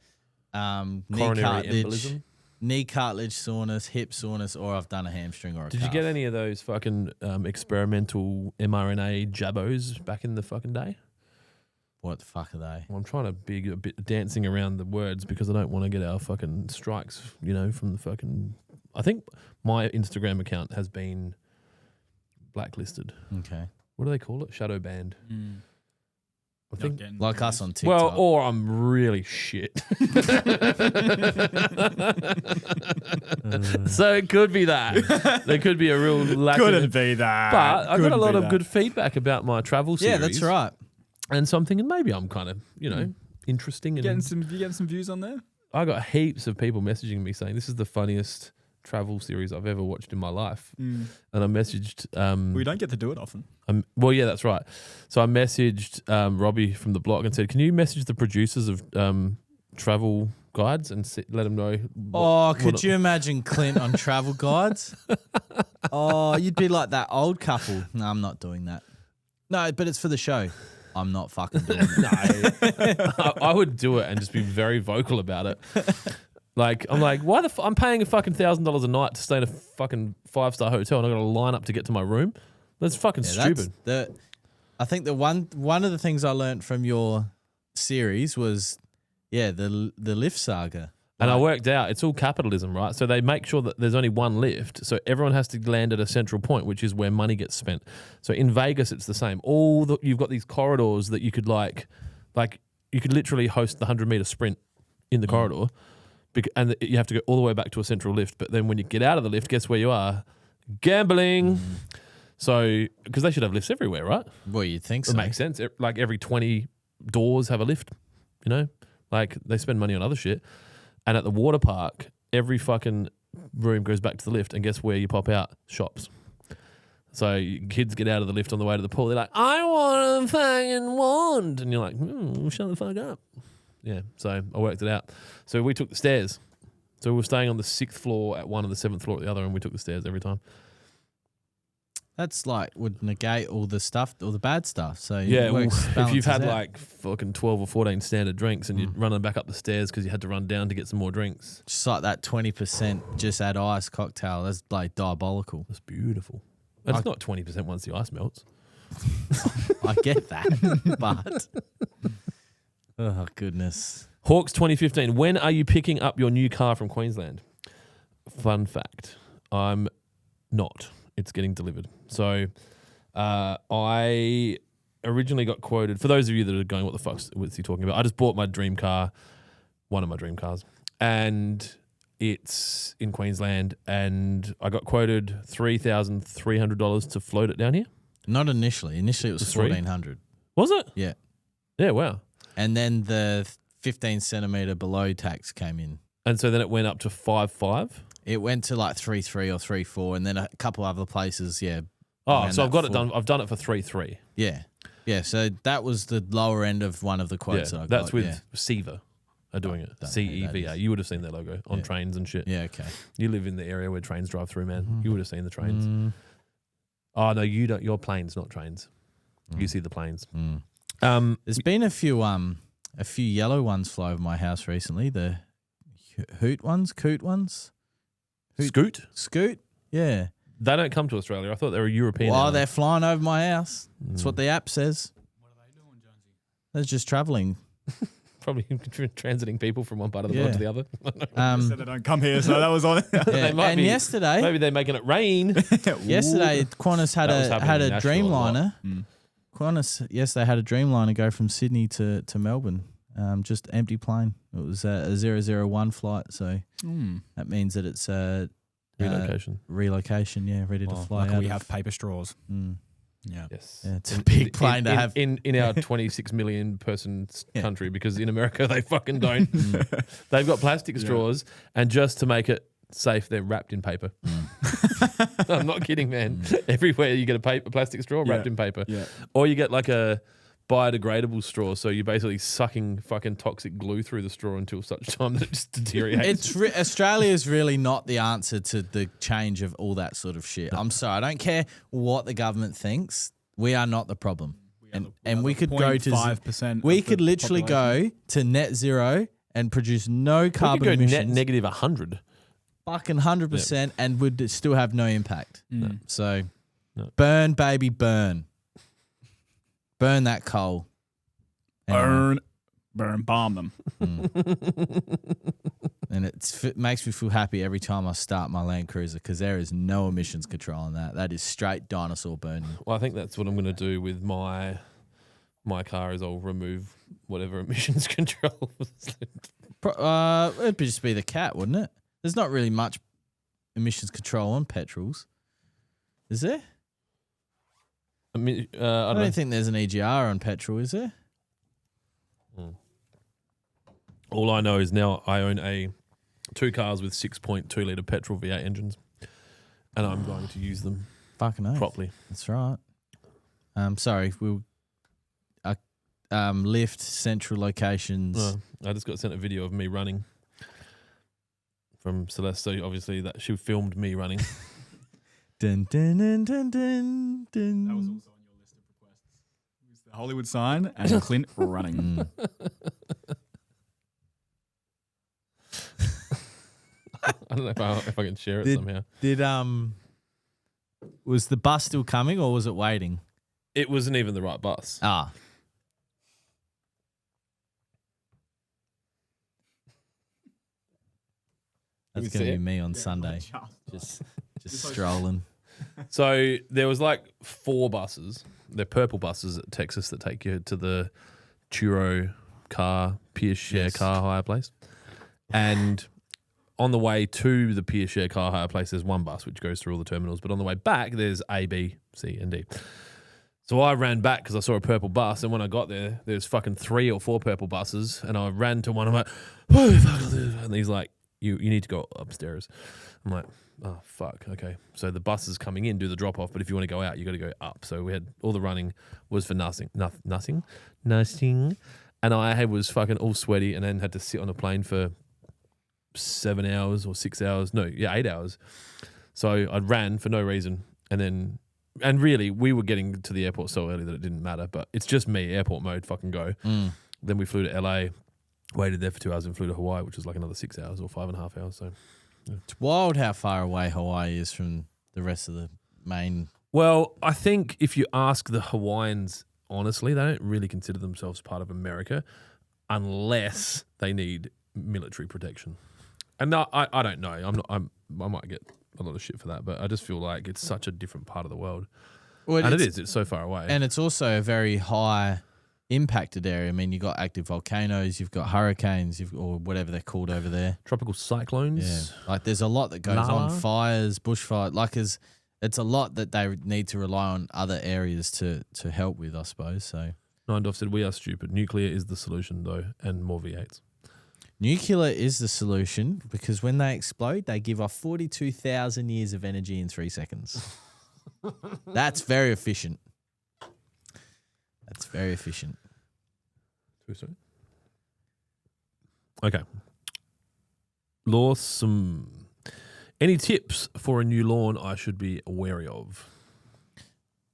coronary embolism. knee cartilage soreness, hip soreness, or I've done a hamstring or a Did calf. you get any of those fucking experimental mRNA jabos back in the fucking day? What the fuck are they? Well, I'm trying to be a bit dancing around the words because I don't want to get our fucking strikes, from the fucking... I think my Instagram account has been blacklisted. Okay. What do they call it? Shadow banned. I think Like us on TikTok. Well, or I'm really shit. So it could be that. There could be a real lack Couldn't of be that. But I got a Couldn't lot be of that. good feedback about my travel series. Yeah, that's right. And so I'm thinking maybe I'm kind of, interesting. You And getting some views on there? I got heaps of people messaging me saying this is the funniest travel series I've ever watched in my life. And I messaged... We don't get to do it often. well, yeah, that's right. So I messaged Robbie from the blog and said, can you message the producers of travel guides and let them know... Could you imagine Clint on travel guides? You'd be like that old couple. No, I'm not doing that. No, but it's for the show. I'm not fucking doing it. I would do it and just be very vocal about it. Like, I'm like, why I'm paying a fucking $1,000 a night to stay in a fucking 5-star hotel and I got to line up to get to my room? That's fucking stupid. I think the one of the things I learned from your series was, the lift saga. And I worked out it's all capitalism, right? So they make sure that there's only one lift, so everyone has to land at a central point, which is where money gets spent. So in Vegas, it's the same. You've got these corridors that you could like you could literally host the 100-meter sprint in the corridor, and you have to go all the way back to a central lift. But then when you get out of the lift, guess where you are? Gambling. So because they should have lifts everywhere, right? Well, you'd think so. It makes sense. Like every 20 doors have a lift, Like they spend money on other shit. And at the water park, every fucking room goes back to the lift, and guess where you pop out? Shops. So kids get out of the lift on the way to the pool. They're like, I want a fucking wand. And you're like, shut the fuck up. Yeah, so I worked it out. So we took the stairs. So we were staying on the 6th floor at one and the 7th floor at the other, and we took the stairs every time. That's would negate all the stuff, all the bad stuff. So if you've had like fucking 12 or 14 standard drinks and you're running back up the stairs because you had to run down to get some more drinks. Just like that 20% just add ice cocktail, that's like diabolical. That's beautiful. And it's not 20% once the ice melts. I get that, but oh goodness. Hawks 2015. When are you picking up your new car from Queensland? Fun fact, I'm not. It's getting delivered. So I originally got quoted, for those of you that are going, what the fuck's he talking about? I just bought my dream car, one of my dream cars, and it's in Queensland, and I got quoted $3,300 to float it down here. Not initially. Initially it was $1,400. Was it? Yeah. Yeah, wow. And then the 15 centimetre below tax came in. And so then it went up to 5.5? It went to like 3.3 or 3.4, and then a couple other places, Oh, so I've got it done. I've done it for 3.3. Yeah. Yeah, so that was the lower end of one of the quotes that I got. That's with Seva are doing it. Don't know who that CEVA. is. You would have seen their logo on trains and shit. Yeah, okay. You live in the area where trains drive through, man. You would have seen the trains. Oh, no, you don't. You're planes, not trains. You see the planes. There's been a few yellow ones fly over my house recently. The coot ones. Scoot? Yeah. They don't come to Australia. I thought they were European. Well, they're flying over my house. That's what the app says. What are they doing, Jonesy? They're just travelling. Probably transiting people from one part of the world to the other. Said they don't come here, so that was on. And yesterday, maybe they're making it rain. yesterday, Qantas had a Dreamliner. Qantas yesterday had a Dreamliner go from Sydney to Melbourne. Just empty plane. It was a 001 flight, so that means that it's relocation. Yeah, ready to fly. Like we have paper straws. Yeah. Yes. Yeah, it's a big plane to have in our 26 million person country, because in America they fucking don't. They've got plastic straws, and just to make it safe, they're wrapped in paper. I'm not kidding, man. Everywhere you get a plastic straw wrapped in paper, or you get like a biodegradable straw, so you're basically sucking fucking toxic glue through the straw until such time that it just deteriorates. Australia is really not the answer to the change of all that sort of shit. I'm sorry, I don't care what the government thinks. We are not the problem, and we could go to 5%. We could literally go to net zero and produce no carbon emissions. Net negative 100, fucking 100%, and would still have no impact. So, burn, baby, burn. Burn that coal. Burn. burn bomb them. And it makes me feel happy every time I start my Land Cruiser because there is no emissions control on that. That is straight dinosaur burning. Well, I think that's what I'm going to do with my car is I'll remove whatever emissions control. It'd just be the cat, wouldn't it? There's not really much emissions control on petrols, is there? I mean, I I don't know. don't think there's an EGR on petrol, is there? All I know is now I own 2 cars with 6.2 litre petrol V8 engines, and I'm going to use them Fucking oath. properly. That's right. Sorry, lift central locations. I just got sent a video of me running from Celeste, so obviously that she filmed me running. Dun, dun, dun, dun, dun, dun. That was also on your list of requests. It was the Hollywood sign and Clint running. I don't know if I can share it somehow. Was the bus still coming or was it waiting? It wasn't even the right bus. Ah. That's Can going you to see be me on Sunday. Just strolling. So there was like 4 buses. They're purple buses at Texas that take you to the Turo car, Pierce Share car hire place. And on the way to the Pierce Share car hire place, there's 1 bus which goes through all the terminals. But on the way back, there's A, B, C, and D. So I ran back because I saw a purple bus. And when I got there, there's fucking 3 or 4 purple buses. And I ran to one. I'm like, oh, fuck. And he's like, you need to go upstairs. I'm like, oh, fuck. Okay. So the bus is coming in, do the drop off. But if you want to go out, you got to go up. So we had all the running was for nothing. And I was fucking all sweaty and then had to sit on a plane for 7 hours or 6 hours. No, 8 hours. So I ran for no reason. And really, we were getting to the airport so early that it didn't matter. But it's just me, airport mode, fucking go. Then we flew to LA, waited there for 2 hours and flew to Hawaii, which was like another 6 hours or 5.5 hours. So yeah. It's wild how far away Hawaii is from the rest of the main. Well, I think if you ask the Hawaiians, honestly, they don't really consider themselves part of America unless they need military protection. And no, I don't know. I might get a lot of shit for that, but I just feel like it's such a different part of the world. Well, and it's so far away. And it's also a very high impacted area. I mean, you've got active volcanoes, you've got hurricanes, or whatever they're called over there. Tropical cyclones. Yeah. Like there's a lot that goes on. Fires, bushfire. Like it's a lot that they need to rely on other areas to help with, I suppose. So Nindorf said, we are stupid. Nuclear is the solution, though, and more V8s. Nuclear is the solution because when they explode, they give off 42,000 years of energy in 3 seconds. That's very efficient. That's very efficient. Okay. Lawsome. Any tips for a new lawn I should be wary of?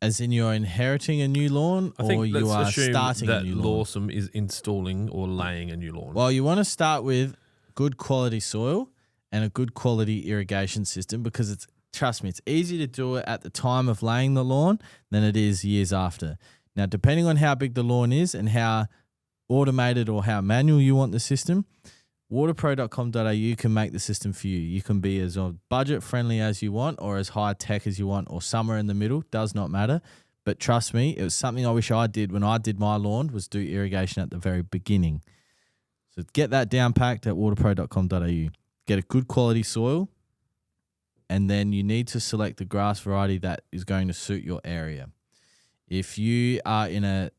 As in you're inheriting a new lawn or you are starting a new lawn? Lawsome is installing or laying a new lawn. Well, you want to start with good quality soil and a good quality irrigation system because trust me, it's easier to do it at the time of laying the lawn than it is years after. Now, depending on how big the lawn is and how automated or how manual you want the system, waterpro.com.au can make the system for you. You can be as budget friendly as you want or as high tech as you want or somewhere in the middle, does not matter. But trust me, it was something I wish I did when I did my lawn was do irrigation at the very beginning. So get that down packed at waterpro.com.au. Get a good quality soil and then you need to select the grass variety that is going to suit your area. If you are in a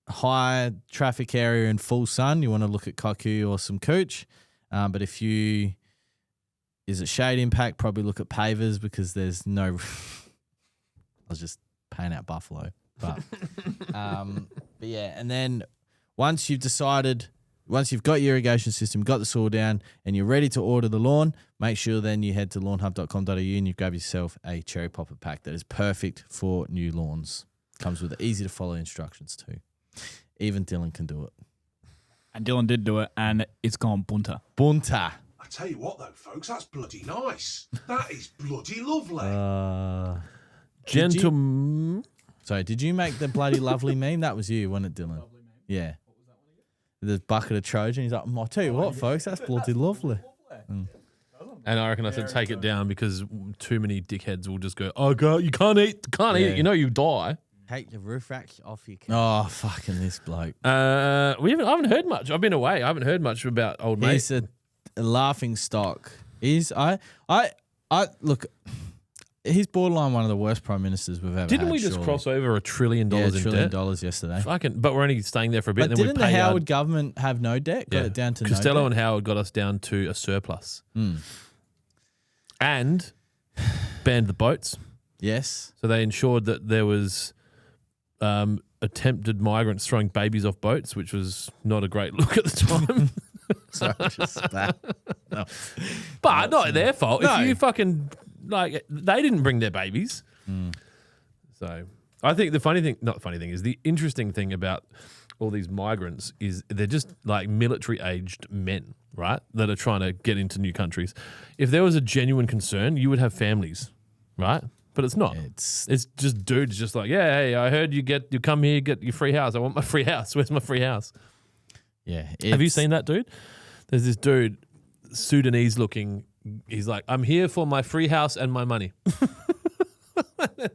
high traffic area in full sun, you want to look at Koku or some Cooch. But if is it shade impact, probably look at pavers because there's no. I was just paying out buffalo, but yeah. And then once you've got your irrigation system, got the soil down, and you're ready to order the lawn, make sure then you head to lawnhub.com.au and you grab yourself a cherry popper pack that is perfect for new lawns. Comes with easy to follow instructions too. Even Dylan can do it. And Dylan did do it, and it's gone bunter. Bunter. I tell you what, though, folks, that's bloody nice. That is bloody lovely. Gentlemen. Sorry, did you make the bloody lovely meme? That was you, wasn't it, Dylan? Lovely meme? Yeah. What was that one again? the bucket of Trojan. He's like, I'll tell you what, folks, that's bloody lovely. And I reckon I said take it down because too many dickheads will just go, oh God, you can't eat it. You know you die. Take the roof rack off your car. Oh, fucking this bloke. I haven't heard much. I've been away. I haven't heard much about old mate. He's a laughing stock. Look, he's borderline one of the worst prime ministers we've ever had. Didn't we just cross over $1 trillion in debt? $1 trillion yesterday. But we're only staying there for a bit. But then didn't the Howard government have no debt? Got it down to Costello no debt? and Howard got us down to a surplus. And banned the boats. Yes. So they ensured that there was attempted migrants throwing babies off boats, which was not a great look at the time. So just that. No. But not their fault. No. If you fucking they didn't bring their babies. So I think the interesting thing about all these migrants is they're just like military aged men, right? That are trying to get into new countries. If there was a genuine concern, you would have families, right? But it's not. It's just dudes just like, yeah, hey, I heard you come here, get your free house. I want my free house. Where's my free house? Yeah. Have you seen that dude? There's this dude, Sudanese looking. He's like, I'm here for my free house and my money.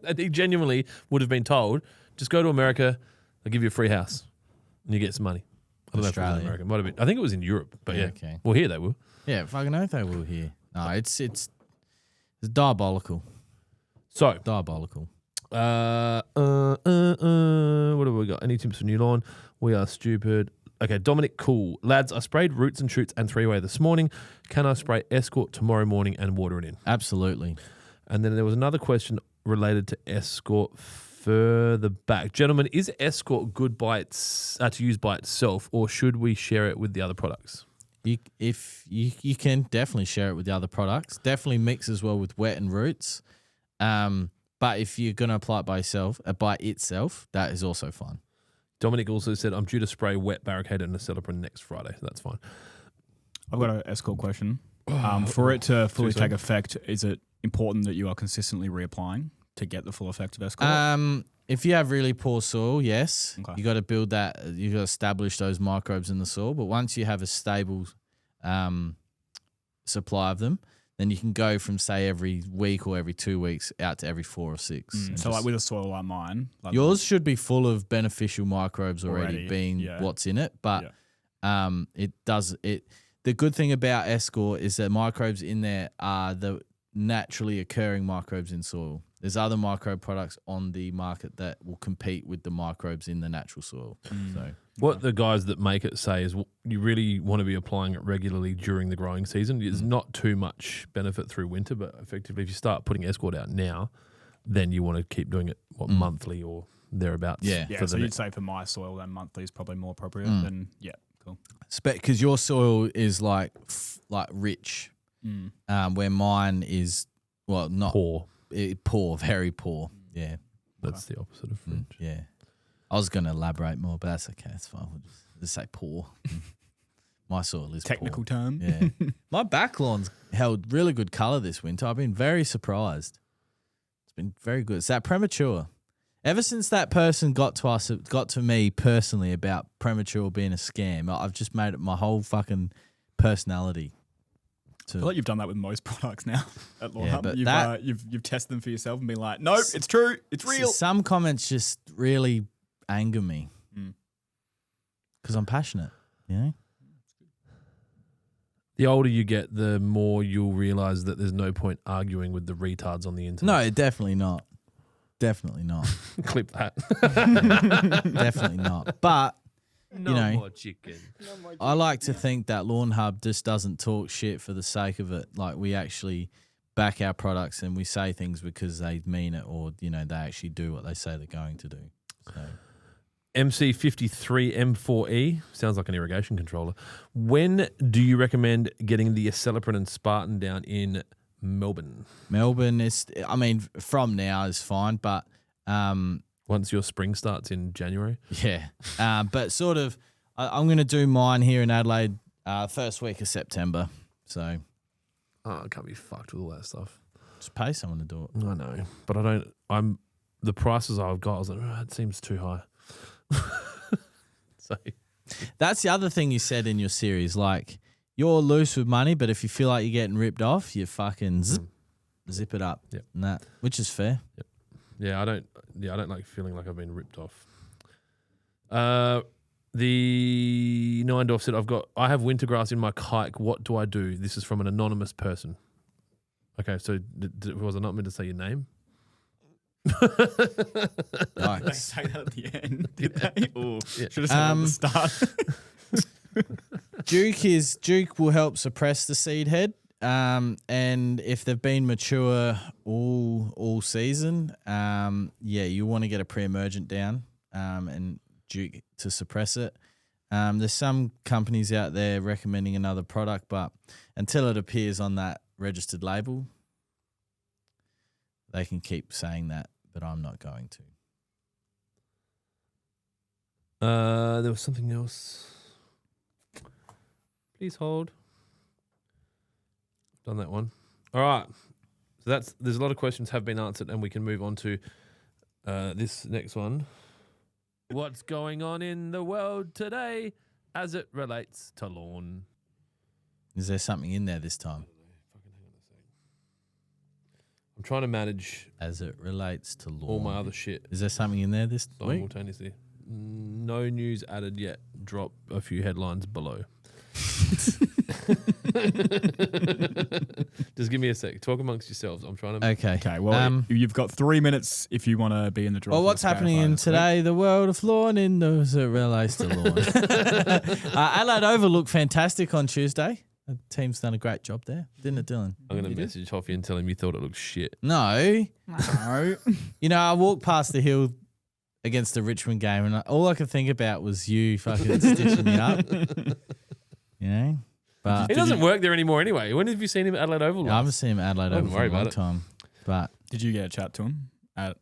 And he genuinely would have been told, just go to America, they'll give you a free house and you get some money. I don't know if it was in America. Might have been. I think it was in Europe, but yeah. Okay. Well, here they will. Yeah, fucking oath they will here. No, it's diabolical. So Diabolical. what have we got? Any tips for new lawn? We are stupid. Okay, Dominic, cool. Lads, I sprayed roots and shoots and 3-way this morning. Can I spray Escort tomorrow morning and water it in? Absolutely. And then there was another question related to Escort further back. Gentlemen, is Escort good to use by itself, or should we share it with the other products? You can definitely share it with the other products. Definitely mix as well with wet and roots. But if you're going to apply it by itself, that is also fine. Dominic also said, I'm due to spray wet barricade and Accelerant next Friday, so that's fine. I've got an Escort question. For it to fully take effect, is it important that you are consistently reapplying to get the full effect of Escort? If you have really poor soil, yes. Okay. You got to build that. You got to establish those microbes in the soil. But once you have a stable supply of them, then you can go from, say, every week or every 2 weeks out to every 4 or 6. So like with a soil like mine. Yours should be full of beneficial microbes already being what's in it. But the good thing about Escort is that microbes in there are the naturally occurring microbes in soil. There's other microbe products on the market that will compete with the microbes in the natural soil. So what the guys that make it say is you really want to be applying it regularly during the growing season. There's not too much benefit through winter, but effectively if you start putting Escort out now, then you want to keep doing it monthly or thereabouts. Yeah. So you'd say for my soil, then monthly is probably more appropriate than, cool. because your soil is like rich, where mine is, well, not poor. Poor, very poor. Yeah. That's the opposite of rich. Yeah. I was going to elaborate more, but that's okay. It's fine. We'll just say poor. My soil is technical poor. term. Yeah. My back lawn's held really good colour this winter. I've been very surprised. It's been very good. It's that premature. Ever since that person got to me personally about premature being a scam, I've just made it my whole fucking personality. I feel like you've done that with most products now at Lawnhub. But you've tested them for yourself and been like, nope, it's true, it's real. Some comments just really anger me because I'm passionate, you know? The older you get, the more you'll realise that there's no point arguing with the retards on the internet. No, definitely not. Definitely not. Clip that. Definitely not. But more chicken. I like to think that Lawnhub just doesn't talk shit for the sake of it. Like, we actually back our products and we say things because they mean it, or they actually do what they say they're going to do. So. MC53 M4E sounds like an irrigation controller. When do you recommend getting the Accelerant and Spartan down in Melbourne? Melbourne is, from now is fine, but once your spring starts in January? Yeah. But sort of, I'm going to do mine here in Adelaide first week of September. So. Oh, I can't be fucked with all that stuff. Just pay someone to do it. I know. But the prices I've got, I was like, it seems too high. So, That's the other thing you said in your series. Like, you're loose with money, but if you feel like you're getting ripped off, you fucking zip it up. Yep. And that, which is fair. Yep. Yeah, I don't like feeling like I've been ripped off. The Neindorf said, I have winter grass in my kike. What do I do? This is from an anonymous person. Okay, so was I not meant to say your name? They say that at the end, did they? Or should have said it at the start. Duke will help suppress the seed head. And if they've been mature all season, you want to get a pre-emergent down, and Duke to suppress it. There's some companies out there recommending another product, but until it appears on that registered label, they can keep saying that, but I'm not going to. There was something else. Please hold. Done that one. All right. So there's a lot of questions have been answered, and we can move on to this next one. What's going on in the world today as it relates to lawn? Is there something in there this time? I'm trying to manage as it relates to lawn. All my other shit. Is there something in there this week? Simultaneously. No news added yet. Drop a few headlines below. Just give me a sec. Talk amongst yourselves. I'm trying to. Okay. Well, you've got 3 minutes if you want to be in the draw. Well, what's happening in today? The world of lawn in those it relates to lawn. Adelaide Oval looked fantastic on Tuesday. The team's done a great job there, didn't it, Dylan? I'm going to message Hoffy and tell him you thought it looked shit. No. I walked past the hill against the Richmond game, and all I could think about was you fucking stitching me up. But he doesn't work there anymore anyway. When have you seen him at Adelaide Oval? I haven't seen him at Adelaide Oval for a long time. But did you get a chat to him? He's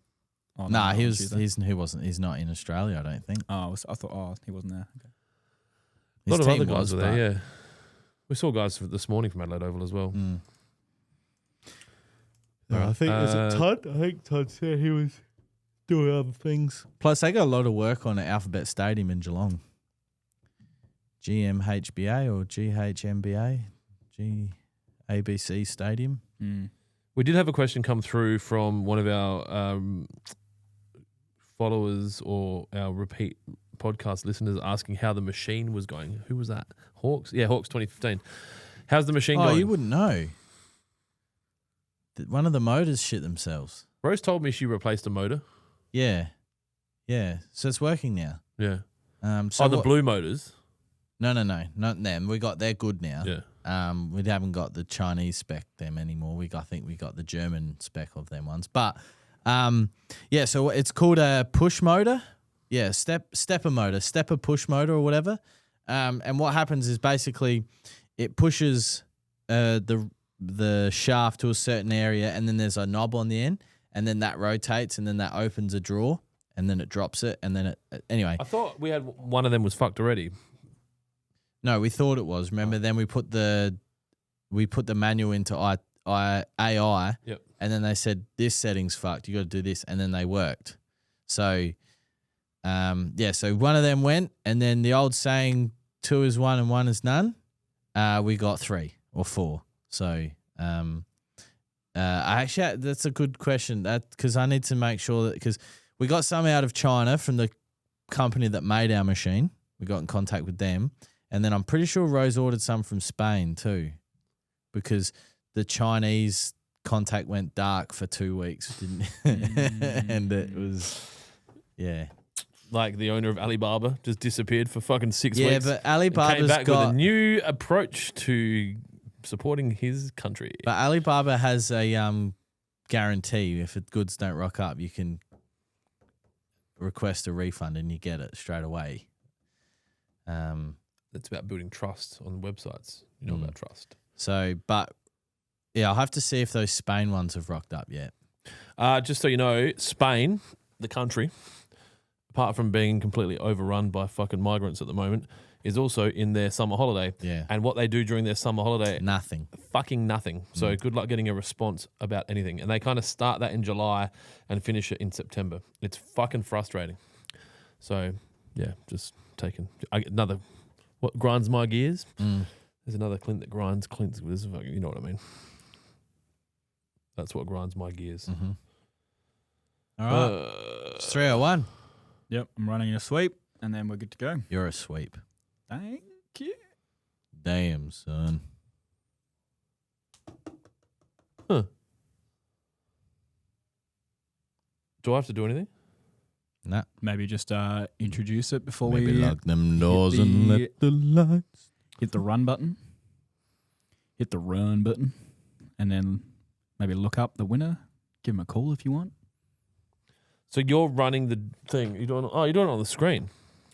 not in Australia, I don't think. Oh, I thought he wasn't there. Okay. A lot of other guys were there, yeah. We saw guys this morning from Adelaide Oval as well. I think was it Todd? I think Todd said he was doing other things. Plus, they got a lot of work on at Alphabet Stadium in Geelong. GMHBA or GHMBA? GABC Stadium. We did have a question come through from one of our followers or our repeat podcast listeners asking how the machine was going. Who was that? Hawks? Yeah, Hawks 2015. How's the machine going? Oh, you wouldn't know. One of the motors shit themselves. Rose told me she replaced a motor. Yeah. So it's working now. Yeah. So the blue motors? No, not them. They're good now. Yeah. We haven't got the Chinese spec them anymore. I think we got the German spec of them ones. But so it's called a push motor. Yeah, stepper motor, stepper push motor or whatever. And what happens is basically it pushes the shaft to a certain area, and then there's a knob on the end, and then that rotates, and then that opens a drawer, and then it drops it, and then it anyway. I thought we had one of them was fucked already. No, we thought it was. Remember, then we put the manual into AI, yep. And then they said this setting's fucked. You got to do this, and then they worked. So, so one of them went, and then the old saying, 2 is 1 and 1 is none. We got 3 or 4. So, that's a good question. Because I need to make sure that because we got some out of China from the company that made our machine. We got in contact with them. And then I'm pretty sure Rose ordered some from Spain too, because the Chinese contact went dark for 2 weeks, didn't and it was, like the owner of Alibaba just disappeared for fucking 6 weeks. Yeah, but Alibaba's came back with a new approach to supporting his country. But Alibaba has a guarantee. If the goods don't rock up, you can request a refund and you get it straight away. That's about building trust on websites. You know about trust. So, but yeah, I'll have to see if those Spain ones have rocked up yet. Just so you know, Spain, the country, apart from being completely overrun by fucking migrants at the moment, is also in their summer holiday. Yeah. And what they do during their summer holiday, nothing. Fucking nothing. So good luck getting a response about anything. And they kind of start that in July and finish it in September. It's fucking frustrating. So yeah, just taking another what grinds my gears. Mm. There's another Clint that grinds Clint's. You know what I mean? That's what grinds my gears. Mm-hmm. All right. It's 301. Yep, I'm running a sweep, and then we're good to go. You're a sweep. Thank you. Damn, son. Huh. Do I have to do anything? Nah. Maybe just introduce it before Maybe we lock them doors and let the lights. hit the run button. Hit the run button, and then maybe look up the winner. Give him a call if you want. So you're running the thing. You're doing it on the screen.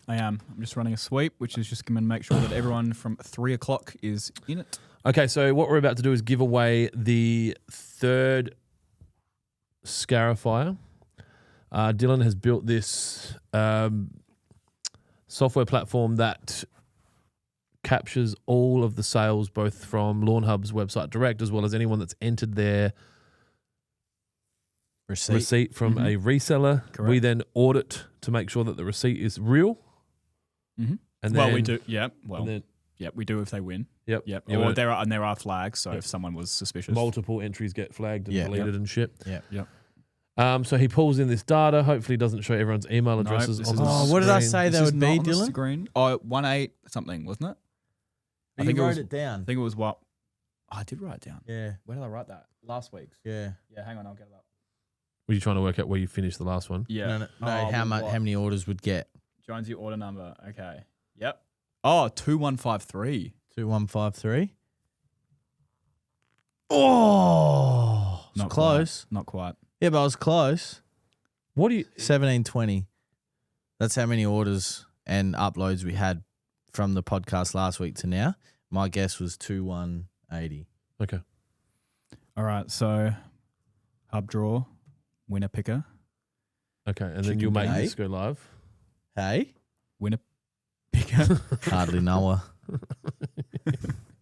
I am. I'm just running a sweep, which is just going to make sure that everyone from 3 o'clock is in it. Okay, so what we're about to do is give away the third scarifier. Dylan has built this software platform that captures all of the sales, both from Lawnhub's website direct as well as anyone that's entered their receipt from a reseller. Correct. We then audit to make sure that the receipt is real. Mm-hmm. And Well, then, we do. Yeah. Well, and then yeah, we do if they win. Yep. Yep. Yeah, Or well, there are flags, so if someone was suspicious. multiple entries get flagged and deleted and shit. Yeah. Yep. So he pulls in this data. Hopefully, doesn't show everyone's email addresses this on is the not- Oh, what did I screen. say This that is would not be, on the Dylan? screen. Oh, 18 something, wasn't it? I think You it wrote was. it down. I think it was what? Oh, I did write it down. Yeah. Where did I write that? Last week's. Yeah. Yeah, hang on, I'll get it up. Were you trying to work out where you finished the last one? Yeah. No, Oh, how with much? what? How many orders would get? Jonesy order number. Okay. Yep. Oh, 2153. 2153. Oh, it's Not close. Not quite. Yeah, but I was close. What do you? 1720. That's how many orders and uploads we had from the podcast last week to now. My guess was 2180. Okay. All right. So, hub draw, winner picker, Okay, and then Chicken you'll make day. this go live. Hey, winner picker. hardly know her.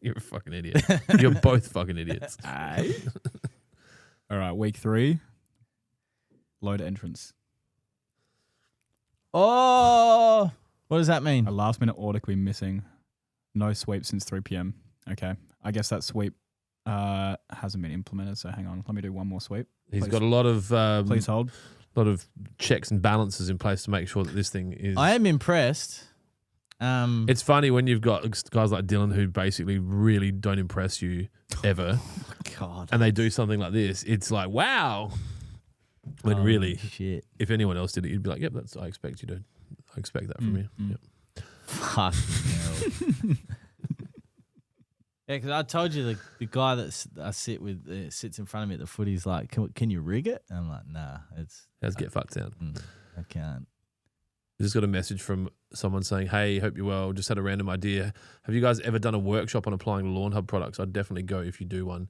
You're a fucking idiot. You're both fucking idiots. Aye. All right. Week 3. Load entrance. Oh, what does that mean? A last minute order could be missing. No sweep since 3 p.m. Okay. I guess that sweep hasn't been implemented. So hang on. Let me do one more sweep. He's Please. got a lot of Please hold. checks and balances in place to make sure that this thing is. I am impressed. It's funny when you've got guys like Dylan who basically really don't impress you ever, God. and they do something like this. It's like, wow. When really, shit. if anyone else did it, you'd be like, "Yep, I expect you to. I expect that from you." Yep. Fuck hell. Yeah, because I told you the guy that I sit with sits in front of me at the footy's like, can you rig it? And I'm like, nah, How's get fucked sound? I can't. I just got a message from someone saying, "Hey, hope you're well. Just had a random idea. Have you guys ever done a workshop on applying Lawnhub products? I'd definitely go if you do one.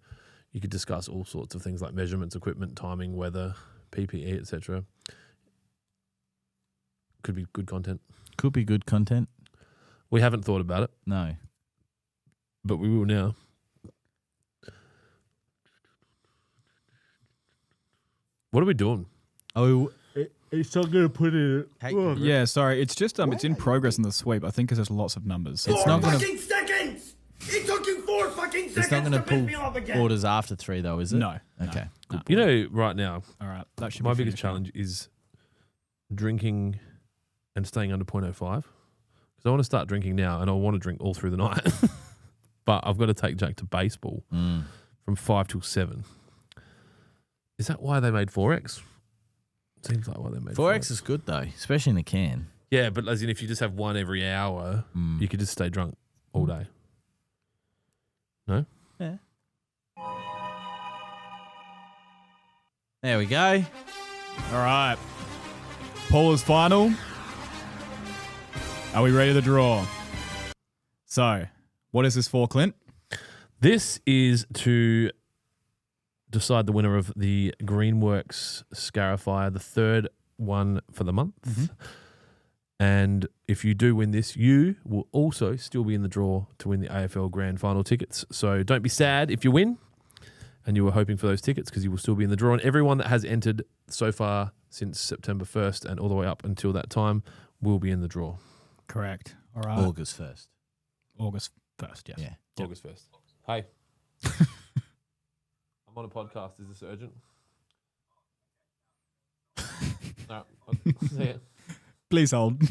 You could discuss all sorts of things like measurements, equipment, timing, weather, PPE, etc. Could be good content. Could be good content. We haven't thought about it, No. but we will now. What are we doing? Oh, It's not going to put it. Yeah, sorry. It's just it's in progress in the sweep. I think because there's lots of numbers. it's not gonna. Fucking seconds! It took you 4 fucking seconds It's not gonna to piss pull me off again. orders after 3 though, is it? No. Okay. No. You know, right now, All right. That should my be biggest finished now. challenge is drinking and staying under 0.05. Because I want to start drinking now, and I want to drink all through the night. But I've got to take Jack to baseball from 5 till 7. Is that why they made 4X? Seems like why they made 4X is good though, especially in a can. Yeah, but as in if you just have one every hour, you could just stay drunk all day. No? Yeah. There we go. All right. Paula's final. Are we ready to draw? So, what is this for, Clint? This is to decide the winner of the Greenworks Scarifier, the third one for the month. And if you do win this, you will also still be in the draw to win the AFL Grand Final tickets. So don't be sad if you win. and you were hoping for those tickets because you will still be in the draw. And everyone that has entered so far since September 1st and all the way up until that time will be in the draw. Correct. All right. August 1st. August 1st, yes. Yeah. Yep. August 1st. Hey. I'm on a podcast. Is this urgent? No. Yeah. Please hold.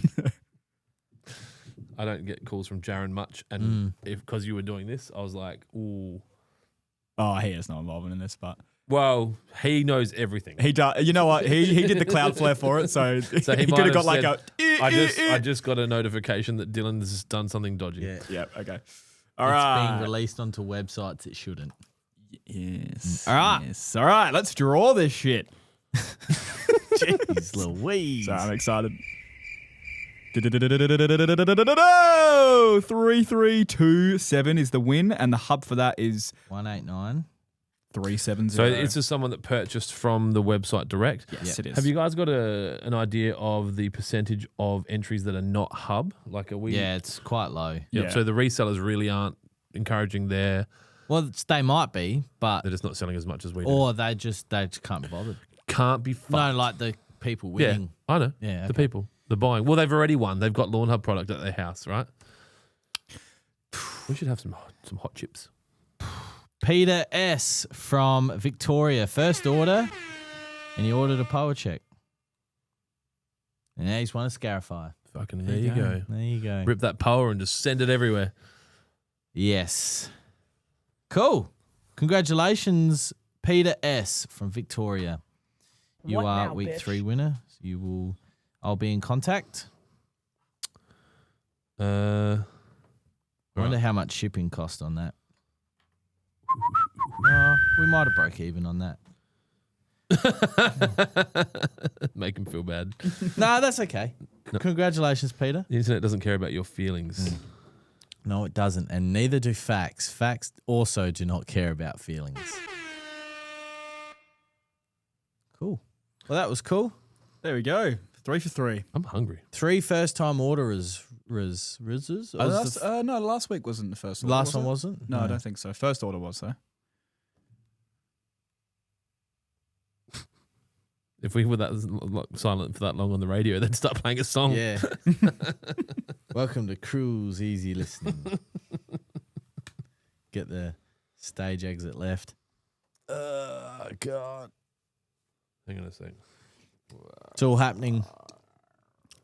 I don't get calls from Jaron much. And because you were doing this, I was like, ooh. Oh, he has no involvement in this, but Well, he knows everything. he does. You know what? He did the Cloudflare for it, so, So he might could have have got like said, a. I just got a notification that Dylan's done something dodgy. Yeah. Yeah. Okay. All It's right. being released onto websites it shouldn't. Yes. All right. Yes. All right. Let's draw this shit. Jeez Louise. So I'm excited. 3327 is the win, and the hub for that is 189. 370. So it's just someone that purchased from the website direct. yes, it is. Have you guys got an idea of the percentage of entries that are not hub? Like, are we? Yeah, it's quite low. Yep. Yeah. So the resellers really aren't encouraging their. Well, they might be, but They're just not selling as much as we do. or they just can't be bothered. Can't be fucked. No, like the people yeah, winning. I know. Yeah, The okay. people, the buying. Well, they've already won. They've got Lawnhub product at their house, right? We should have some hot chips. Peter S from Victoria, first order, and he ordered a power check. And now he's won a Scarify. Fucking there you go. There you go. Rip that power and just send it everywhere. Yes. Cool. Congratulations, Peter S from Victoria. You What are now, week bitch? 3 winner. I'll be in contact. Uh, I wonder how much shipping cost on that. We might have broke even on that. Make him feel bad. No, that's okay. Congratulations, Peter. The internet doesn't care about your feelings. No, it doesn't. And neither do facts. Facts also do not care about feelings. Cool. Well, that was cool. There we go. 3 for 3. I'm hungry. 3 first-time orderers. No, last week wasn't the first order. Last was one it? wasn't? No, I don't think so. First order was, though. If we were that silent for that long on the radio, they'd start playing a song. Yeah. Welcome to Cruise Easy Listening. Get the stage exit left. God. Hang on a sec. It's all happening.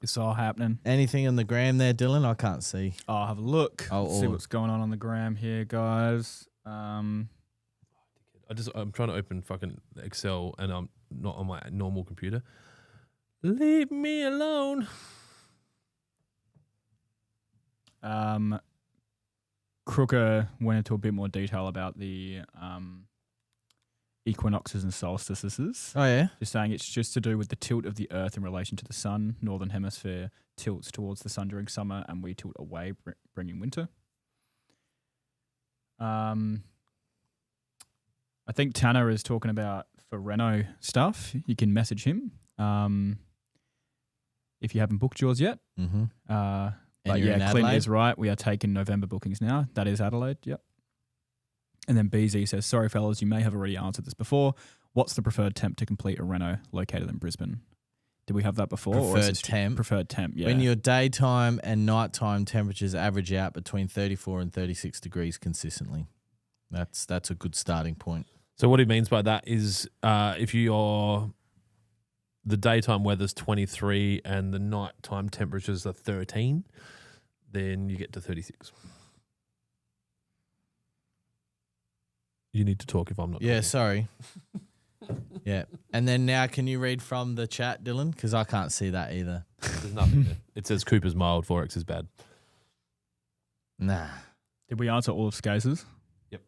It's all happening. Anything on the gram there, Dylan? I can't see. I'll have a look. Oh, See oh. what's going on the gram here, guys. I'm trying to open fucking Excel and I'm not on my normal computer. Leave me alone. Crooker went into a bit more detail about the equinoxes and solstices. Oh, yeah? Just saying it's just to do with the tilt of the Earth in relation to the sun. Northern Hemisphere tilts towards the sun during summer, and we tilt away, bringing winter. I think Tanner is talking about for Reno stuff. You can message him if you haven't booked yours yet. Mm-hmm. But you're in yeah, Clint Adelaide? is right. We are taking November bookings now. That is Adelaide. Yep. And then BZ says, sorry, fellas, you may have already answered this before. What's the preferred temp to complete a reno located in Brisbane? Did we have that before? or is Preferred this temp. Preferred temp, yeah. When your daytime and nighttime temperatures average out between 34 and 36 degrees consistently. That's a good starting point. So what he means by that is if the daytime weather's 23 and the nighttime temperatures are 13, then you get to 36. You need to talk if I'm not Yeah, talking. sorry. Yeah. And then now can you read from the chat, Dylan? Because I can't see that either. There's nothing there. It says Cooper's mild, Forex is bad. Nah. Did we answer all of Skaze's? Yep.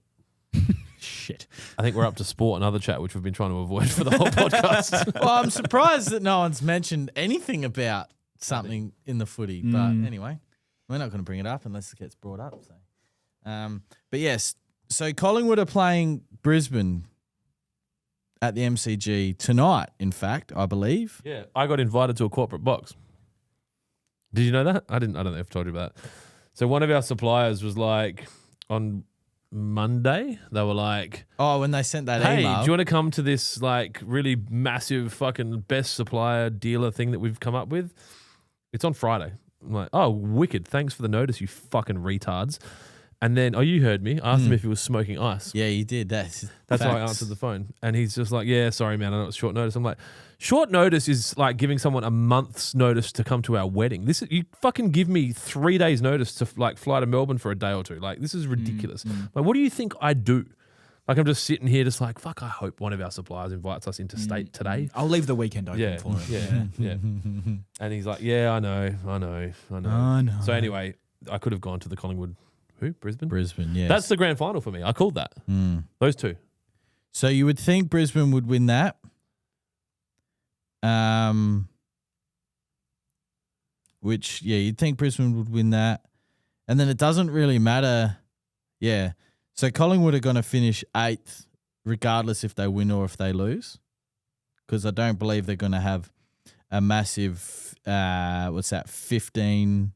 Shit. I think we're up to sport and other chat, which we've been trying to avoid for the whole podcast. Well, I'm surprised that no one's mentioned anything about something in the footy. But anyway, we're not going to bring it up unless it gets brought up. So, but yes, so Collingwood are playing Brisbane at the MCG tonight, in fact, I believe. Yeah, I got invited to a corporate box. Did you know that? I don't know if I told you about that. So one of our suppliers was like on Monday. They were like, Oh, when they sent that hey, email. do you want to come to this like really massive fucking best supplier dealer thing that we've come up with? It's on Friday. I'm like, oh, wicked. Thanks for the notice, you fucking retards. And then, you heard me. I asked him if he was smoking ice. Yeah, you did. That's how I answered the phone. And he's just like, yeah, sorry, man. I know it's short notice. I'm like, short notice is like giving someone a month's notice to come to our wedding. You fucking give me 3 days notice to like fly to Melbourne for a day or two. Like, this is ridiculous. Like, what do you think I do? Like, I'm just sitting here just like, fuck, I hope one of our suppliers invites us into state today. I'll leave the weekend open for it. Yeah. And he's like, yeah, I know. So anyway, I could have gone to the Collingwood. Who? Brisbane, yes. That's the grand final for me. I called that. Those two. So you would think Brisbane would win that. Which, you'd think Brisbane would win that. And then it doesn't really matter. Yeah. So Collingwood are going to finish 8th regardless if they win or if they lose. Because I don't believe they're going to have a massive, 15%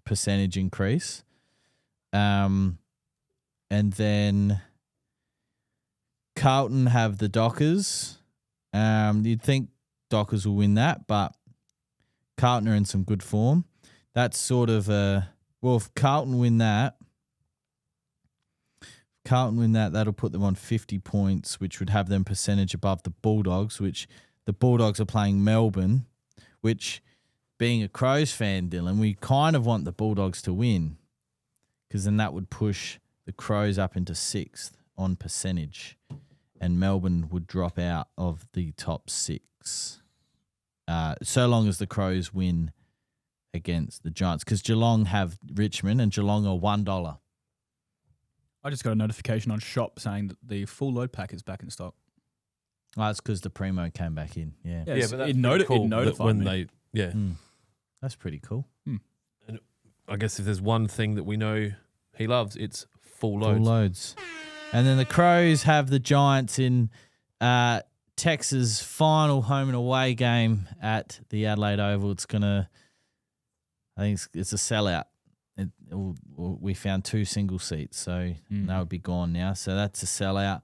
percentage increase. And then Carlton have the Dockers. You'd think Dockers will win that, but Carlton are in some good form. That's sort of if Carlton win that, that'll put them on 50 points, which would have them percentage above the Bulldogs, which the Bulldogs are playing Melbourne, which, being a Crows fan, Dylan, we kind of want the Bulldogs to win because then that would push the Crows up into 6th on percentage and Melbourne would drop out of the top 6 so long as the Crows win against the Giants, because Geelong have Richmond and Geelong are $1. I just got a notification on Shop saying that the full load pack is back in stock. Oh, that's because the Primo came back in. Yeah, but that's it notified when me. That's pretty cool. And I guess if there's one thing that we know he loves, it's full loads. Full loads. And then the Crows have the Giants in Texas' final home and away game at the Adelaide Oval. I think it's a sellout. We found 2 single seats, so that would be gone now. So that's a sellout.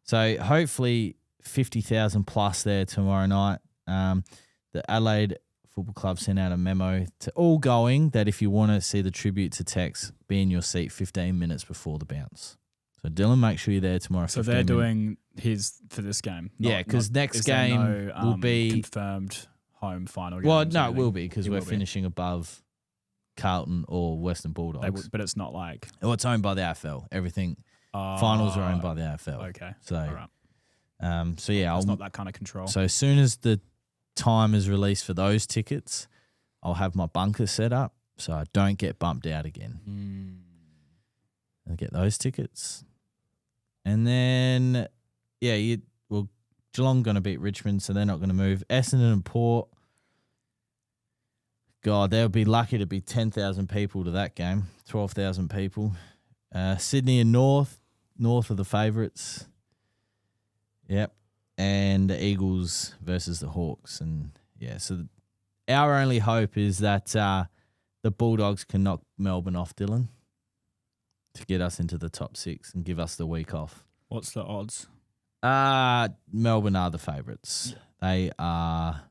So hopefully 50,000 plus there tomorrow night. The Adelaide Football Club sent out a memo to all going that if you want to see the tribute to Tex, be in your seat 15 minutes before the bounce. So Dylan, make sure you're there tomorrow. So they're doing his for this game. Because next game will be confirmed home final. Well, no, it will be because we're finishing above Carlton or Western Bulldogs. But it's not like... Well, it's owned by the AFL. Everything. Finals are owned by the AFL. Okay. So, all right. It's not that kind of control. So as soon as the time is released for those tickets, I'll have my bunker set up so I don't get bumped out again. I'll get those tickets. And then, Geelong going to beat Richmond, so they're not going to move. Essendon and Port, God, they'll be lucky to be 10,000 people to that game, 12,000 people. Sydney and North are the favourites. Yep. And the Eagles versus the Hawks. And, so our only hope is that the Bulldogs can knock Melbourne off, Dylan, to get us into the top 6 and give us the week off. What's the odds? Melbourne are the favourites. They are...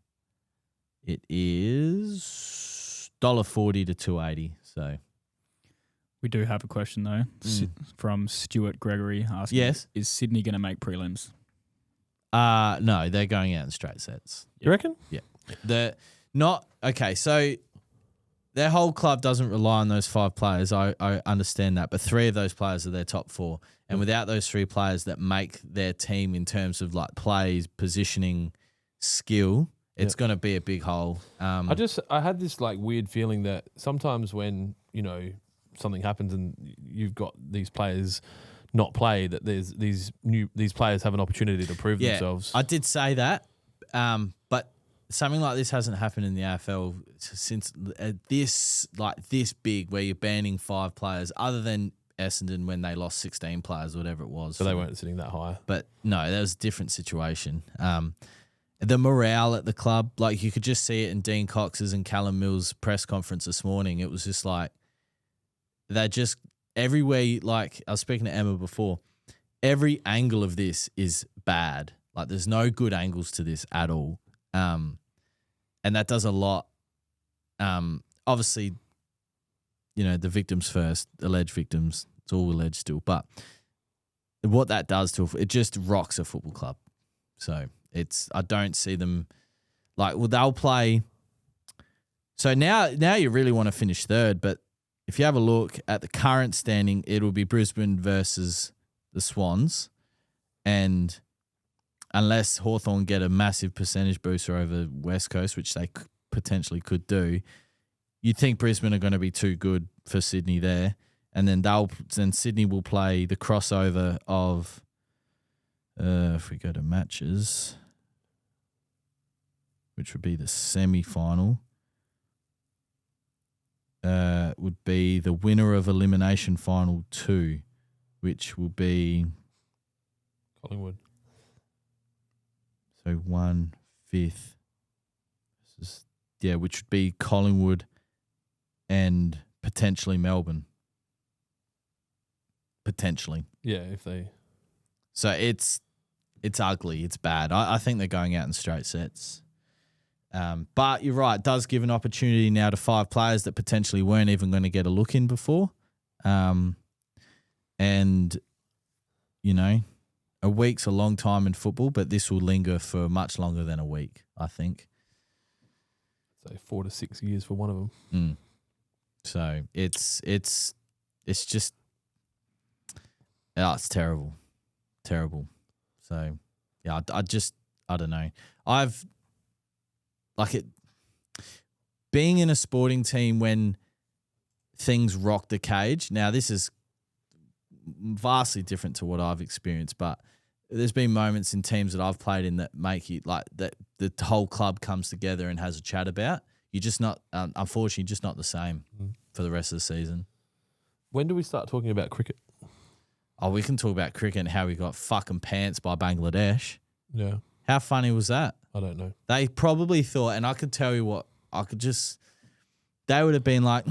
It is $1.40 to $2.80. So we do have a question though from Stuart Gregory asking, yes, is Sydney going to make prelims? No, they're going out in straight sets. You reckon? Yeah. They're not okay. So their whole club doesn't rely on those 5 players. I understand that, but 3 of those players are their top 4, and without those 3 players that make their team in terms of like plays, positioning, skill. It's going to be a big hole. I had this like weird feeling that sometimes when, something happens and you've got these players not play, that there's these players have an opportunity to prove themselves. I did say that. But something like this hasn't happened in the AFL since this big where you're banning 5 players other than Essendon when they lost 16 players or whatever it was. So they weren't sitting that high. But no, that was a different situation. The morale at the club, like you could just see it in Dean Cox's and Callum Mills' press conference this morning. It was just like they're just everywhere. Like I was speaking to Emma before, every angle of this is bad. Like there's no good angles to this at all. And that does a lot. Obviously, you know, the victims first, alleged victims. It's all alleged still, but what that does to it just rocks a football club. So I don't see them like, well, they'll play. So now you really want to finish third, but if you have a look at the current standing, it'll be Brisbane versus the Swans, and unless Hawthorn get a massive percentage booster over West Coast, which they potentially could do, you'd think Brisbane are going to be too good for Sydney there. And then Sydney will play the crossover of, if we go to matches, which would be the semi-final, would be the winner of Elimination Final 2, which will be Collingwood. So 1/5. Which would be Collingwood and potentially Melbourne. Potentially. Yeah, if they. So it's ugly. It's bad. I think they're going out in straight sets. But you're right. It does give an opportunity now to 5 players that potentially weren't even going to get a look in before. And, you know, a week's a long time in football, but this will linger for much longer than a week, I think. So 4 to 6 years for one of them. So it's just, it's terrible. Terrible. So, yeah, I don't know. Being in a sporting team when things rock the cage. Now, this is vastly different to what I've experienced, but there's been moments in teams that I've played in that make you like that the whole club comes together and has a chat about. You're just not, unfortunately, just not the same for the rest of the season. When do we start talking about cricket? Oh, we can talk about cricket and how we got fucking pants by Bangladesh. Yeah. How funny was that? I don't know. They probably thought, and I could tell you what, they would have been like,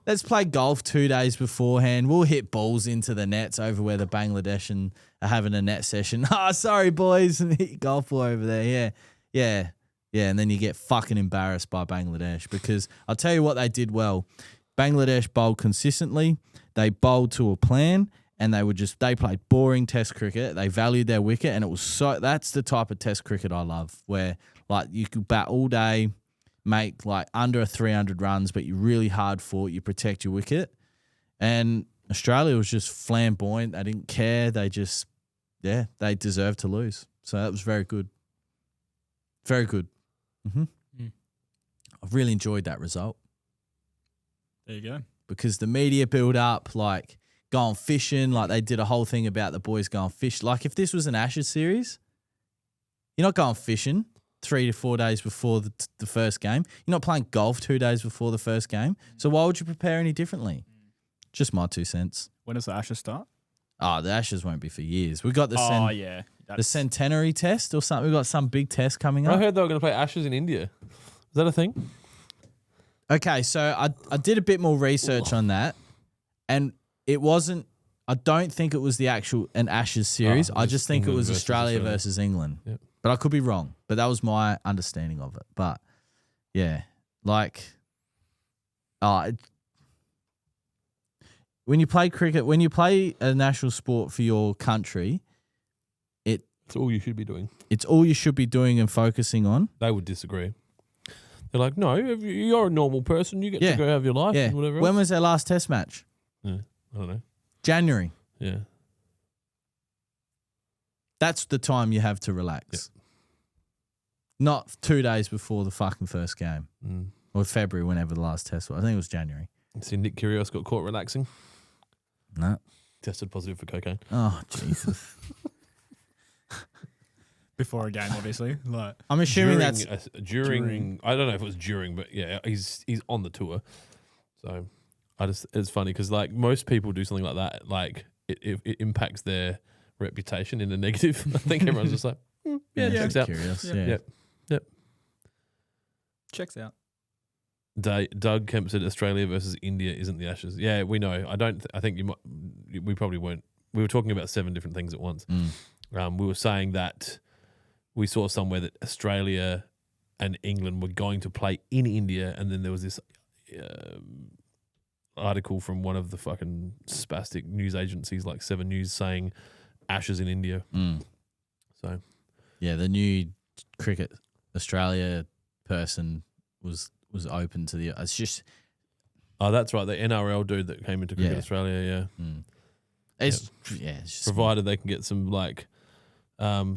let's play golf 2 days beforehand. We'll hit balls into the nets over where the Bangladesh are having a net session. Sorry, boys, and hit golf ball over there. Yeah. And then you get fucking embarrassed by Bangladesh because I'll tell you what they did well. Bangladesh bowled consistently. They bowled to a plan. And they played boring test cricket. They valued their wicket, and it was that's the type of test cricket I love, where like you could bat all day, make like under 300 runs, but you're really hard fought. You protect your wicket. And Australia was just flamboyant. They didn't care. They just, they deserved to lose. So that was very good. Very good. I've really enjoyed that result. There you go. Because the media build up, like, going fishing, like they did a whole thing about the boys going fish. Like if this was an Ashes series, you're not going fishing 3 to 4 days before the first game. You're not playing golf 2 days before the first game. So why would you prepare any differently? Just my 2 cents. When does the Ashes start? Oh, the Ashes won't be for years. We got the the centenary test or something. We got some big test coming up. I heard they were going to play Ashes in India. Is that a thing? Okay, so I did a bit more research on that, and it wasn't. I don't think it was an Ashes series. I just think England it was Australia versus England. Yep. But I could be wrong. But that was my understanding of it. But yeah, like, when you play cricket, when you play a national sport for your country, it's all you should be doing. It's all you should be doing and focusing on. They would disagree. They're like, no, you're a normal person. You get to go have your life and whatever else. When was their last test match? Yeah, I don't know. January. Yeah. That's the time you have to relax. Yep. Not 2 days before the fucking first game. Mm. Or February, whenever the last test was. I think it was January. See, Nick Kyrgios got caught relaxing. No. Tested positive for cocaine. Oh, Jesus. Before a game, obviously. Like I'm assuming during. I don't know if it was during, but yeah, he's on the tour. So it's funny because like most people do something like that, like it impacts their reputation in a negative. I think everyone's just like, checks out. Curious. Yep. checks out. Doug Kemp said Australia versus India isn't the Ashes. Yeah, we know. I think you might. We probably weren't. We were talking about 7 different things at once. We were saying that we saw somewhere that Australia and England were going to play in India, and then there was this article from one of the fucking spastic news agencies like 7 News saying Ashes in India. So, yeah, the new Cricket Australia person was open to the. It's just. Oh, that's right. The NRL dude that came into Cricket Australia. Yeah. It's just provided they can get some like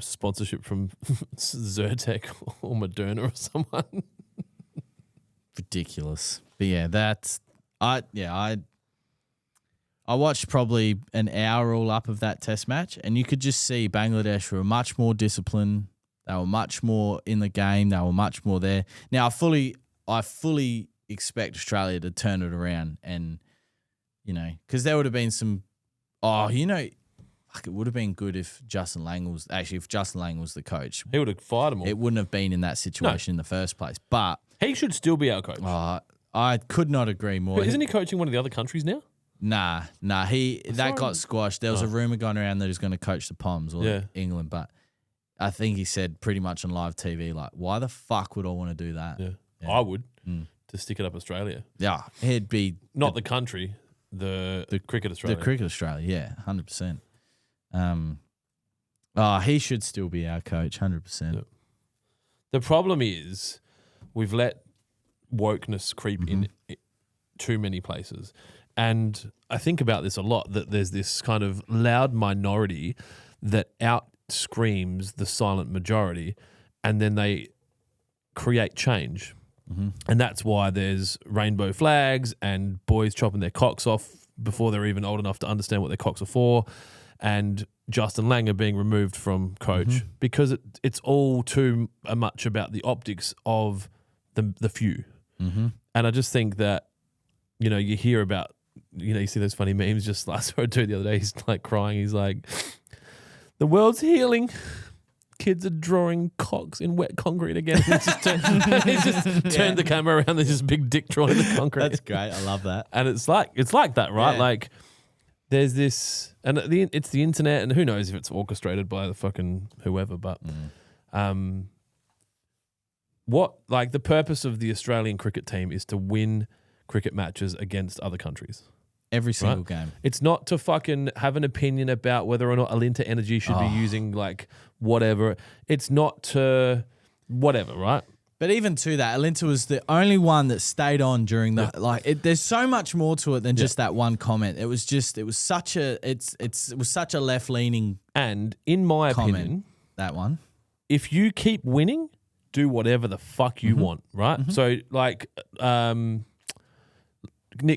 sponsorship from Zyrtec or Moderna or someone. Ridiculous. But yeah, I watched probably an hour all up of that test match, and you could just see Bangladesh were much more disciplined. They were much more in the game. They were much more there. Now I fully expect Australia to turn it around, and because there would have been some. It would have been good if Justin Lang was the coach. He would have fired them all. It wouldn't have been in that situation in the first place. But he should still be our coach. I could not agree more. But isn't he coaching one of the other countries now? Nah. That got squashed. There was a rumor going around that he was going to coach the Poms or England, but I think he said pretty much on live TV, like, why the fuck would I want to do that? Yeah. I would to stick it up Australia. Yeah, he'd be not the country. The Cricket Australia. The Cricket Australia, 100%. He should still be our coach, 100%. Yep. The problem is we've let wokeness creep in too many places. And I think about this a lot, that there's this kind of loud minority that out-screams the silent majority, and then they create change. And that's why there's rainbow flags and boys chopping their cocks off before they're even old enough to understand what their cocks are for, and Justin Langer being removed from coach because it's all too much about the optics of the few. And I just think that, you hear about, you see those funny memes. Just I saw a dude the other day, he's like crying. He's like, the world's healing. Kids are drawing cocks in wet concrete again. He's just turned the camera around. There's just a big dick drawn in the concrete. That's great. I love that. And it's like that, right? Yeah. Like there's this, and it's the internet, and who knows if it's orchestrated by the fucking whoever. But the purpose of the Australian cricket team is to win cricket matches against other countries. Every single game. It's not to fucking have an opinion about whether or not Alinta Energy should be using like whatever. It's not to whatever, right? But even to that, Alinta was the only one that stayed on during the there's so much more to it than just that one comment. It was such a left leaning. And in my opinion, that one, if you keep winning, do whatever the fuck you want, right? So like Nick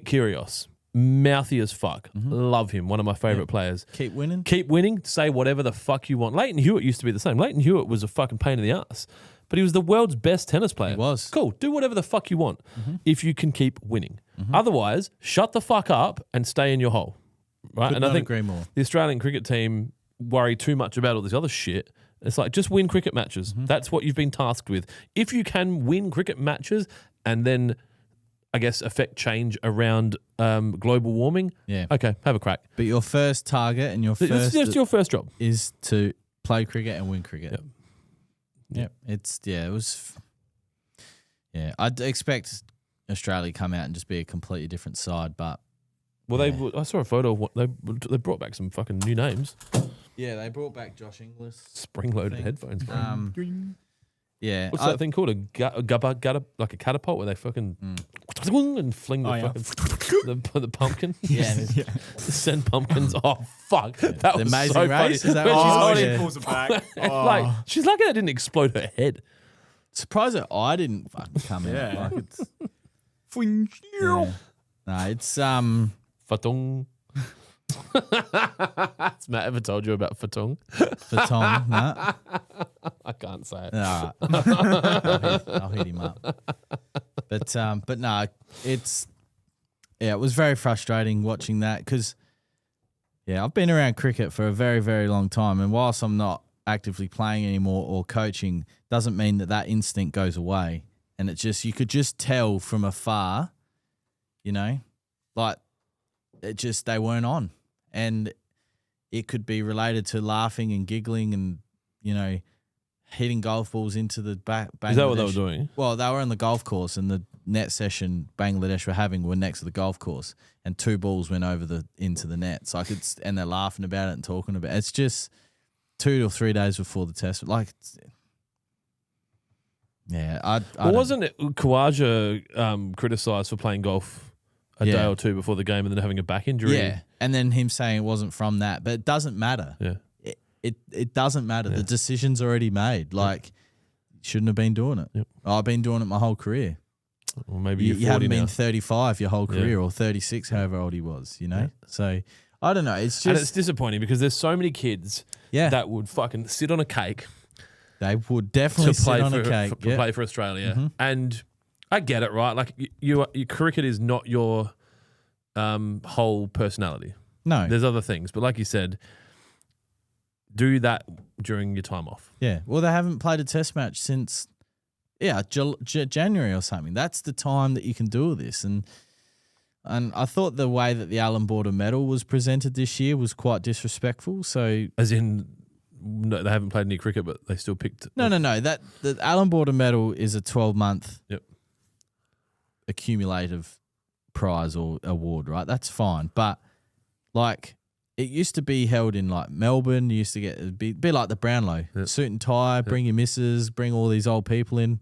Kyrgios. Mouthy as fuck. Love him. One of my favourite players. Keep winning. Keep winning. Say whatever the fuck you want. Leighton Hewitt used to be the same. Leighton Hewitt was a fucking pain in the ass, but he was the world's best tennis player. He was. Cool. Do whatever the fuck you want if you can keep winning. Otherwise, shut the fuck up and stay in your hole. Right? Could not agree more. The Australian cricket team worry too much about all this other shit. It's like, just win cricket matches. That's what you've been tasked with. If you can win cricket matches and then, I guess, affect change around global warming. Yeah. Okay, have a crack. But your first target and your first your first job is to play cricket and win cricket. Yep. I'd expect Australia to come out and just be a completely different side, but I saw a photo of what they brought back some fucking new names. Yeah, they brought back Josh Inglis. Spring-loaded headphones. Yeah. What's that thing called? Like a catapult where they fucking and fling the pumpkin? Yeah. Send pumpkins. Oh, fuck. That was Amazing so Race? funny. Is that When pulls it back. Like, she's lucky that didn't explode her head. Surprised that I didn't fucking come out. Like it's, No, it's Fatong. Has Matt ever told you about Fatong? Fatong, no. I can't say it. All right. I'll hit him up. But no, it was very frustrating watching that because, I've been around cricket for a very, very long time, and whilst I'm not actively playing anymore or coaching, doesn't mean that instinct goes away. and you could just tell from afar, you know, like they weren't on, and it could be related to laughing and giggling and, you know, hitting golf balls into the back. Is that what they were doing? Well, they were on the golf course, and the net session Bangladesh were next to the golf course, and 2 balls went into the net. So and they're laughing about it and talking about it. It's just 2 or 3 days before the test. Like, yeah, wasn't it Khawaja criticised for playing golf a day or two before the game and then having a back injury? Yeah, and then him saying it wasn't from that, but it doesn't matter. Yeah. It doesn't matter. Yeah. The decision's already made. Like, shouldn't have been doing it. Yep. I've been doing it my whole career. Well, maybe you haven't been now. 35 your whole career or 36, however old he was, you know? Yeah. So, I don't know. It's just... And it's disappointing because there's so many kids that would fucking sit on a cake. They would definitely sit on a cake. To play for Australia. Mm-hmm. And I get it, right? Like, your cricket is not your whole personality. No. There's other things. But like you said... Do that during your time off. Yeah. Well, they haven't played a test match since, January or something. That's the time that you can do all this. And I thought the way that the Allan Border medal was presented this year was quite disrespectful. So, as in, no, they haven't played any cricket, but they still picked. No. That the Allan Border medal is a 12-month accumulative prize or award, right? That's fine. But like, it used to be held in like Melbourne. You used to get be like the Brownlow, suit and tie, bring your missus, bring all these old people in.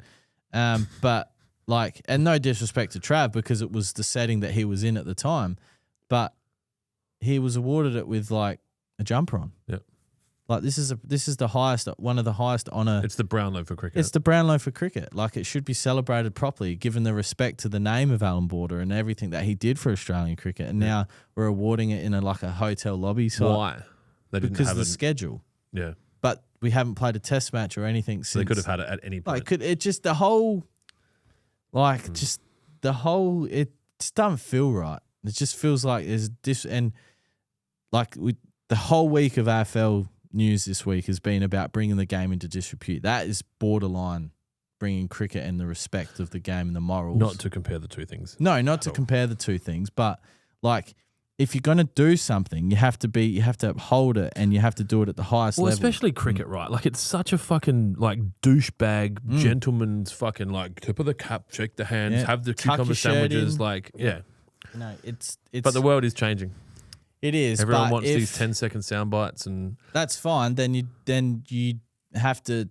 But like, and no disrespect to Trav because it was the setting that he was in at the time, but he was awarded it with like a jumper on. Yep. Like this is the highest, one of the highest honour. It's the Brownlow for cricket. It's the Brownlow for cricket. Like it should be celebrated properly, given the respect to the name of Allan Border and everything that he did for Australian cricket. And now we're awarding it in a hotel lobby. So why? Because of the schedule. Yeah. But we haven't played a test match or anything since. So they could have had it at any point. Like it just it just doesn't feel right. It just feels like there's this, and like the whole week of AFL news this week has been about bringing the game into disrepute. That is borderline bringing cricket and the respect of the game and the morals. Not to compare the two things. No, not to compare the two things, but like if you're going to do something, you have to uphold it and you have to do it at the highest level. Especially cricket, right? Like it's such a fucking like douchebag, gentleman's fucking like tip of the cap, shake the hands, have the cucumber sandwiches, like No, it's. But the world is changing. It is. Everyone wants these 10-second sound bites, and that's fine. Then you have to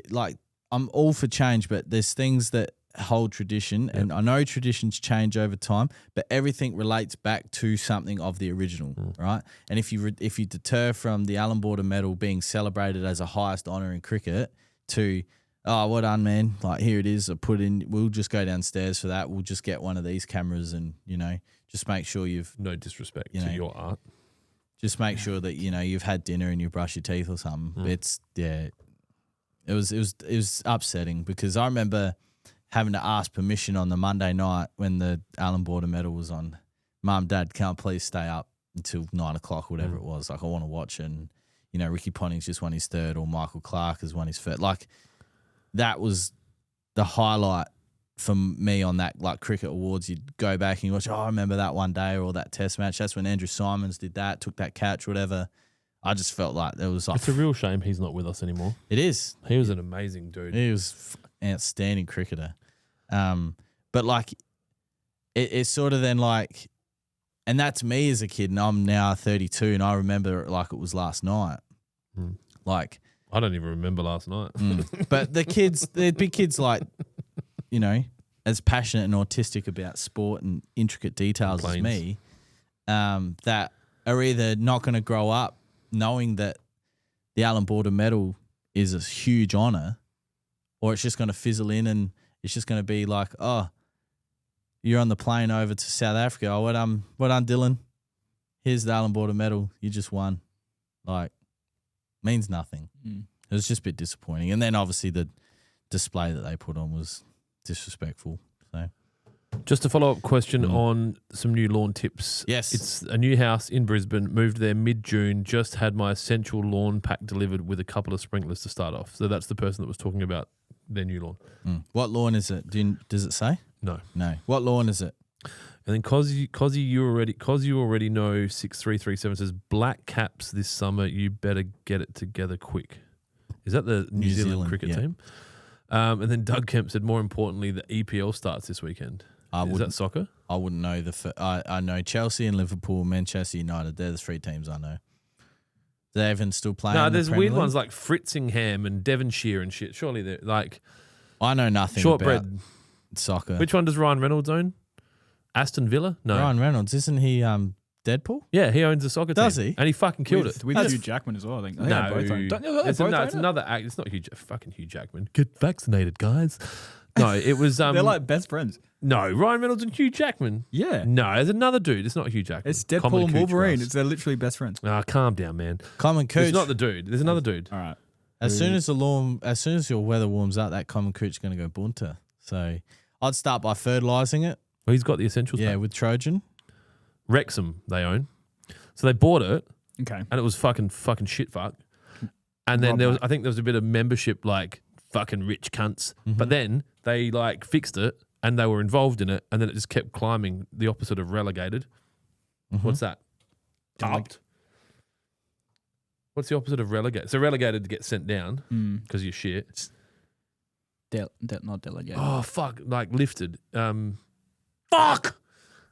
like. I'm all for change, but there's things that hold tradition, and I know traditions change over time, but everything relates back to something of the original, right? And if you deter from the Allan Border medal being celebrated as a highest honour in cricket to well done, man, like here it is, we'll just go downstairs for that. We'll just get one of these cameras and just make sure you've no disrespect to your art. Just make sure that you've had dinner and you brush your teeth or something. It was upsetting because I remember having to ask permission on the Monday night when the Allan Border medal was on. Mum, Dad, can't please stay up until 9 o'clock, whatever it was. Like I want to watch it. And Ricky Ponting's just won his third, or Michael Clark has won his first. Like that was the highlight for me on that like cricket awards. You'd go back and you watch, I remember that one day or that test match. That's when Andrew Simons did that, took that catch, whatever. I just felt like there was like... It's a real shame he's not with us anymore. It is. He was an amazing dude. He was an outstanding cricketer. But like it's sort of then like, and that's me as a kid, and I'm now 32 and I remember it like it was last night. Like... I don't even remember last night. But there'd be kids like, as passionate and autistic about sport and intricate details as me, that are either not going to grow up knowing that the Allan Border medal is a huge honour, or it's just going to fizzle in and it's just going to be like, oh, you're on the plane over to South Africa. Oh, well done, Dylan. Here's the Allan Border medal. You just won. Like, means nothing. It was just a bit disappointing. And then obviously the display that they put on was disrespectful. So, just a follow-up question on some new lawn tips. Yes. It's a new house in Brisbane, moved there mid-June, just had my essential lawn pack delivered with a couple of sprinklers to start off. So that's the person that was talking about their new lawn. What lawn is it? Does it say? No. What lawn is it? And then Cosy, you already know 6337 says black caps this summer. You better get it together quick. Is that the New Zealand cricket team? And then Doug Kemp said, more importantly, the EPL starts this weekend. Is that soccer? I wouldn't know I know Chelsea and Liverpool, Manchester United. They're the 3 teams I know. They're even still playing. No, there's weird League? ones like Fritzingham and Devonshire and shit. Surely they're like. I know nothing shortbread about soccer. Which one does Ryan Reynolds own? Aston Villa? No. Ryan Reynolds, isn't he Deadpool? Yeah, he owns the soccer team. Does he? And he fucking killed it. With Hugh Jackman as well, I think. No, both own. it's another act. It's not fucking Hugh Jackman. Get vaccinated, guys. No, it was. They're like best friends. No, Ryan Reynolds and Hugh Jackman. Yeah. No, there's another dude. It's not Hugh Jackman. It's Deadpool and Wolverine. They're literally best friends. Calm down, man. Common Cooch. It's not the dude. There's another dude. All right. As soon as your weather warms up, that Common Cooch is going to go bunter. So I'd start by fertilising it. Well, he's got the essentials. Yeah, pack. with Trojan. Wrexham they own. So they bought it. Okay. And it was fucking shit fuck. And then I think there was a bit of membership like fucking rich cunts. Mm-hmm. But then they like fixed it and they were involved in it and then it just kept climbing, the opposite of relegated. Mm-hmm. What's that? Upped. What's the opposite of relegated? So relegated to get sent down because you're shit. Not delegated. Oh fuck! Like lifted. Fuck.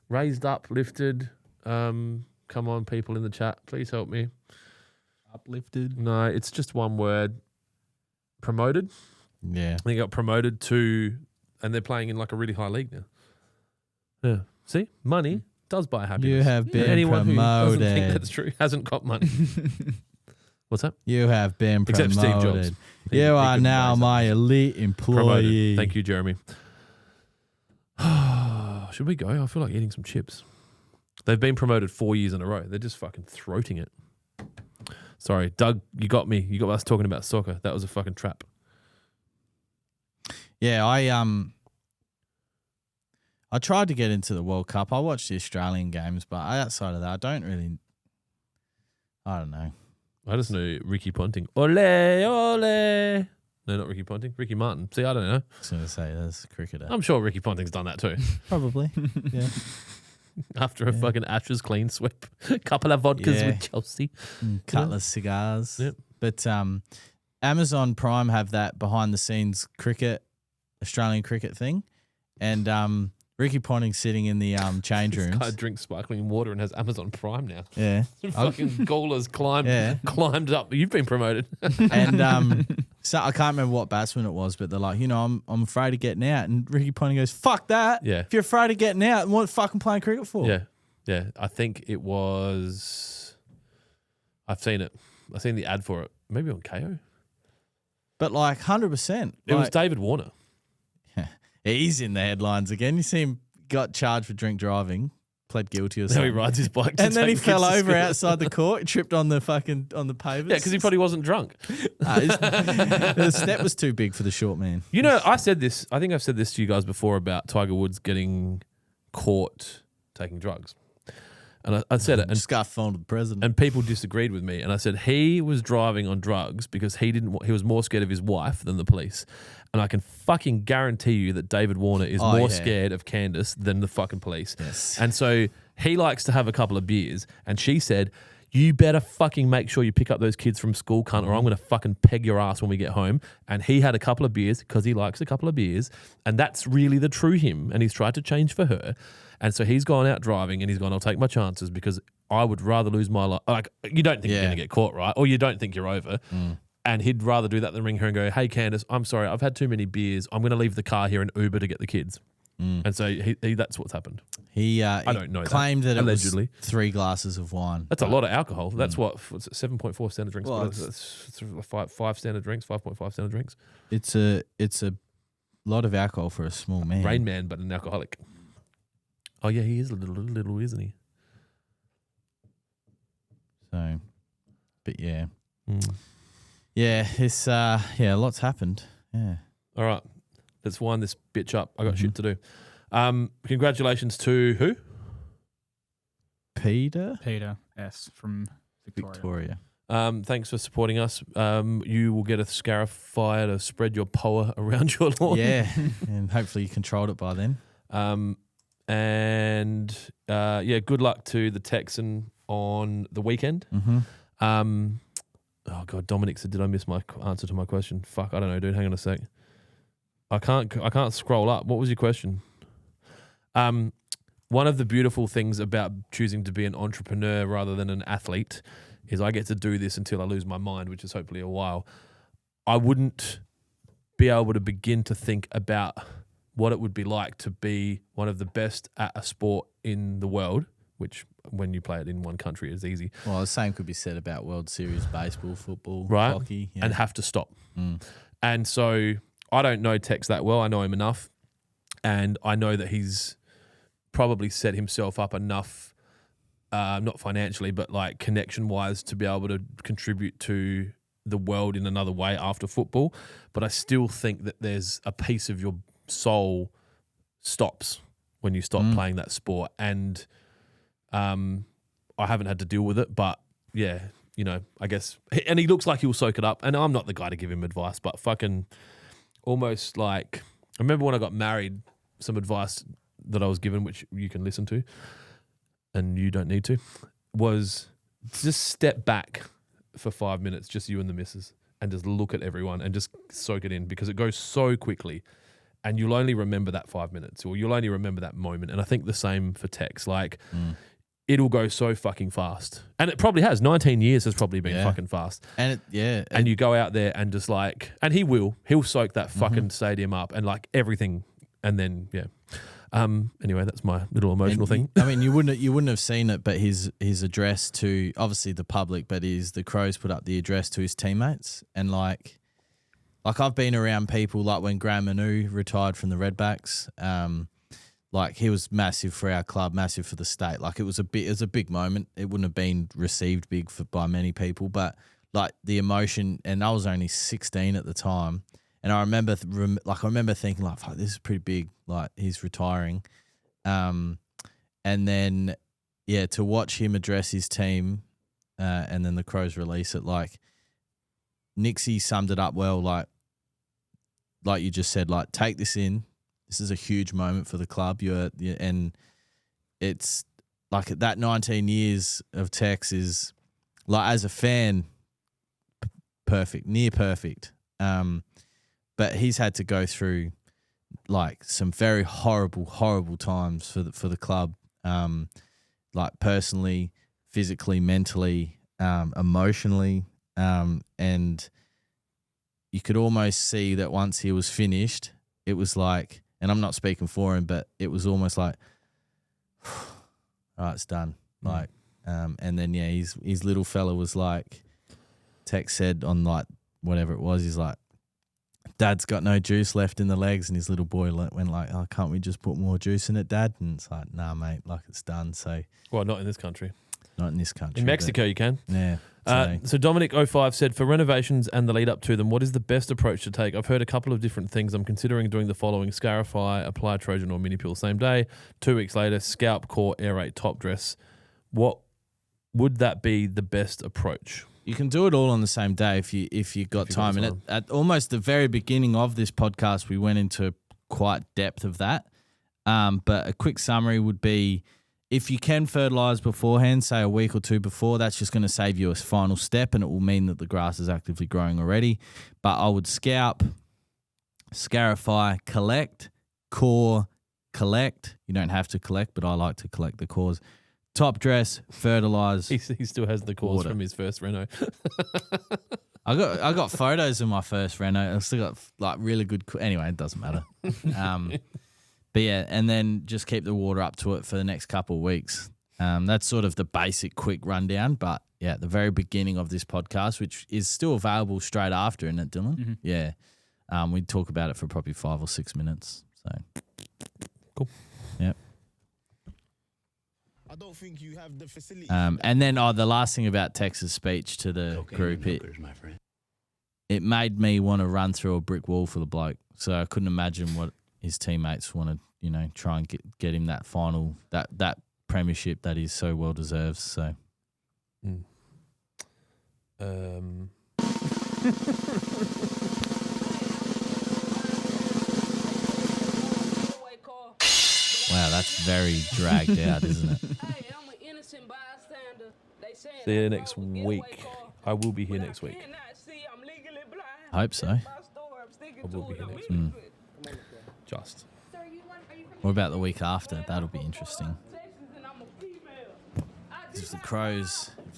Raised up, lifted. Come on, people in the chat, please help me. Uplifted. No, it's just one word. Promoted. Yeah. They got promoted to, and they're playing in like a really high league now. Yeah. See, money does buy happiness. You have been Anyone who doesn't think promoted. that's true hasn't got money. What's that? You have been promoted. Except Steve Jobs. You are now my elite employee. Promoted. Thank you, Jeremy. Should we go? I feel like eating some chips. They've been promoted 4 years in a row. They're just fucking throating it. Sorry, Doug, you got me. You got us talking about soccer. That was a fucking trap. Yeah, I tried to get into the World Cup. I watched the Australian games, but outside of that, I don't know. I just know Ricky Ponting. Ole, ole. No, not Ricky Ponting. Ricky Martin. See, I don't know. I was going to say, there's a cricketer. I'm sure Ricky Ponting's done that too. Probably, yeah. After a fucking Ashes clean sweep. Couple of vodkas with Chelsea. Couple of cigars. Yep. But Amazon Prime have that behind-the-scenes Australian cricket thing. And Ricky Ponting sitting in the change rooms. This guy drinks sparkling water and has Amazon Prime now. Yeah. Fucking Gawler's climbed up. You've been promoted. And so I can't remember what batsman it was, but they're like, I'm afraid of getting out. And Ricky Ponting goes, fuck that. Yeah. If you're afraid of getting out, what fucking playing cricket for? Yeah. Yeah. I think it was. I've seen it. I've seen the ad for it. Maybe on KO. But like 100%. It was David Warner. He's in the headlines again. You see him got charged for drink driving, pled guilty or something. Now he rides his bike. And then he fell over outside the court. He tripped on the pavers. Yeah, because he probably wasn't drunk. The step was too big for the short man. You know, I said this. I think I've said this to you guys before about Tiger Woods getting caught taking drugs. And I said it. And just got phone to the president. And people disagreed with me. And I said he was driving on drugs because he was more scared of his wife than the police. And I can fucking guarantee you that David Warner is more scared of Candace than the fucking police. Yes. And so he likes to have a couple of beers. And she said, you better fucking make sure you pick up those kids from school, cunt, or I'm going to fucking peg your ass when we get home. And he had a couple of beers because he likes a couple of beers. And that's really the true him. And he's tried to change for her. And so he's gone out driving and he's gone, I'll take my chances because I would rather lose my life. Like, you don't think you're going to get caught, right? Or you don't think you're over. And he'd rather do that than ring her and go, hey, Candace, I'm sorry, I've had too many beers. I'm going to leave the car here and Uber to get the kids. And so he that's what's happened. I don't know claimed that allegedly. It was 3 glasses of wine. That's a lot of alcohol. That's what's it, 7.4 standard drinks. Well, it's 5 standard drinks, 5.5 standard drinks. It's a lot of alcohol for a small man. Rain Man, but an alcoholic. Oh, yeah, he is a little, isn't he? So, but yeah. Yeah, it's, lots happened. Yeah. All right. Let's wind this bitch up. I got shit to do. Congratulations to who? Peter S from Victoria. Thanks for supporting us. You will get a scarifier to spread your power around your lawn. Yeah, and hopefully you controlled it by then. Good luck to the Texan on the weekend. Mm-hmm. Oh God, Dominic said, "Did I miss my answer to my question?" Fuck, I don't know, dude. Hang on a sec. I can't scroll up. What was your question? One of the beautiful things about choosing to be an entrepreneur rather than an athlete is I get to do this until I lose my mind, which is hopefully a while. I wouldn't be able to begin to think about what it would be like to be one of the best at a sport in the world, which when you play it in one country is easy. Well, the same could be said about World Series baseball, football, right? Hockey. Yeah. And have to stop. Mm. And so I don't know Tex that well. I know him enough. And I know that he's probably set himself up enough, not financially, but like connection-wise to be able to contribute to the world in another way after football. But I still think that there's a piece of your soul stops when you stop playing that sport. And I haven't had to deal with it, but yeah, you know, I guess. And he looks like he'll soak it up. And I'm not the guy to give him advice, but fucking almost like, I remember when I got married, some advice that I was given, which you can listen to, and you don't need to, was just step back for 5 minutes, just you and the missus, and just look at everyone and just soak it in, because it goes so quickly and you'll only remember that 5 minutes, or you'll only remember that moment. And I think the same for Tex. Like, it'll go so fucking fast. And it probably has. 19 years has probably been fucking fast. And and you go out there and just like, and he'll soak that fucking stadium up and like everything. And then, anyway, that's my little emotional thing. I mean, you wouldn't have seen it, but his address to obviously the public, but the Crows put up the address to his teammates, and like I've been around people like when Graham Manu retired from the Redbacks, like he was massive for our club, massive for the state. Like it was a big moment. It wouldn't have been received big by many people, but like the emotion, and I was only 16 at the time. And I remember thinking like, fuck, this is pretty big. Like he's retiring, and then to watch him address his team, and then the Crows release it. Like Nixie summed it up well. Like you just said, like take this in. This is a huge moment for the club. And it's like that 19 years of Tex is like, as a fan, perfect, near perfect. But he's had to go through like some very horrible times for the club, like personally, physically, mentally, emotionally, and you could almost see that once he was finished, it was like, and I'm not speaking for him, but it was almost like, all right, it's done. Like, and then his little fella was like, Tex said on like whatever it was, he's like, Dad's got no juice left in the legs, and his little boy went like, oh, can't we just put more juice in it, Dad? And it's like, nah, mate, like it's done. So, well, not in this country. Not in this country. In Mexico, you can. Yeah. So Dominic05 said, for renovations and the lead up to them, what is the best approach to take? I've heard a couple of different things. I'm considering doing the following: scarify, apply Trojan or mini peel same day. 2 weeks later, scalp, core, aerate, top dress. What would that be the best approach? You can do it all on the same day if you got time. And at almost the very beginning of this podcast, we went into quite depth of that. But a quick summary would be, if you can fertilise beforehand, say a week or two before, that's just going to save you a final step, and it will mean that the grass is actively growing already. But I would scalp, scarify, collect, core, collect. You don't have to collect, but I like to collect the cores. Top dress, fertilise. He still has the cores from his first reno. I got photos of my first reno. I've still got like really good. Anyway, it doesn't matter. But yeah, and then just keep the water up to it for the next couple of weeks. That's sort of the basic quick rundown. But yeah, at the very beginning of this podcast, which is still available straight after, isn't it, Dylan? Mm-hmm. Yeah. We talk about it for probably 5 or 6 minutes. So cool. Yep. I don't think you have the facility. And then the last thing about Tex's speech to the group, it made me want to run through a brick wall for the bloke. So I couldn't imagine what his teammates want to, try and get him that final, that premiership that he so well deserves. So, Wow, that's very dragged out, isn't it? See you next week. I will be here next week. Hope so. I will be here next week. Just. What about the week after? That'll be interesting. If the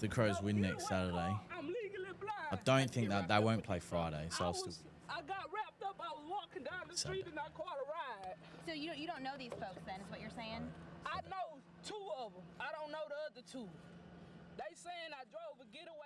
Crows win next Saturday, I don't think that they won't play Friday, so I'll still. I got wrapped up. I was walking down the street and I caught a ride. So you don't know these folks then, is what you're saying? I know 2 of them. I don't know the other 2. They saying I drove a getaway.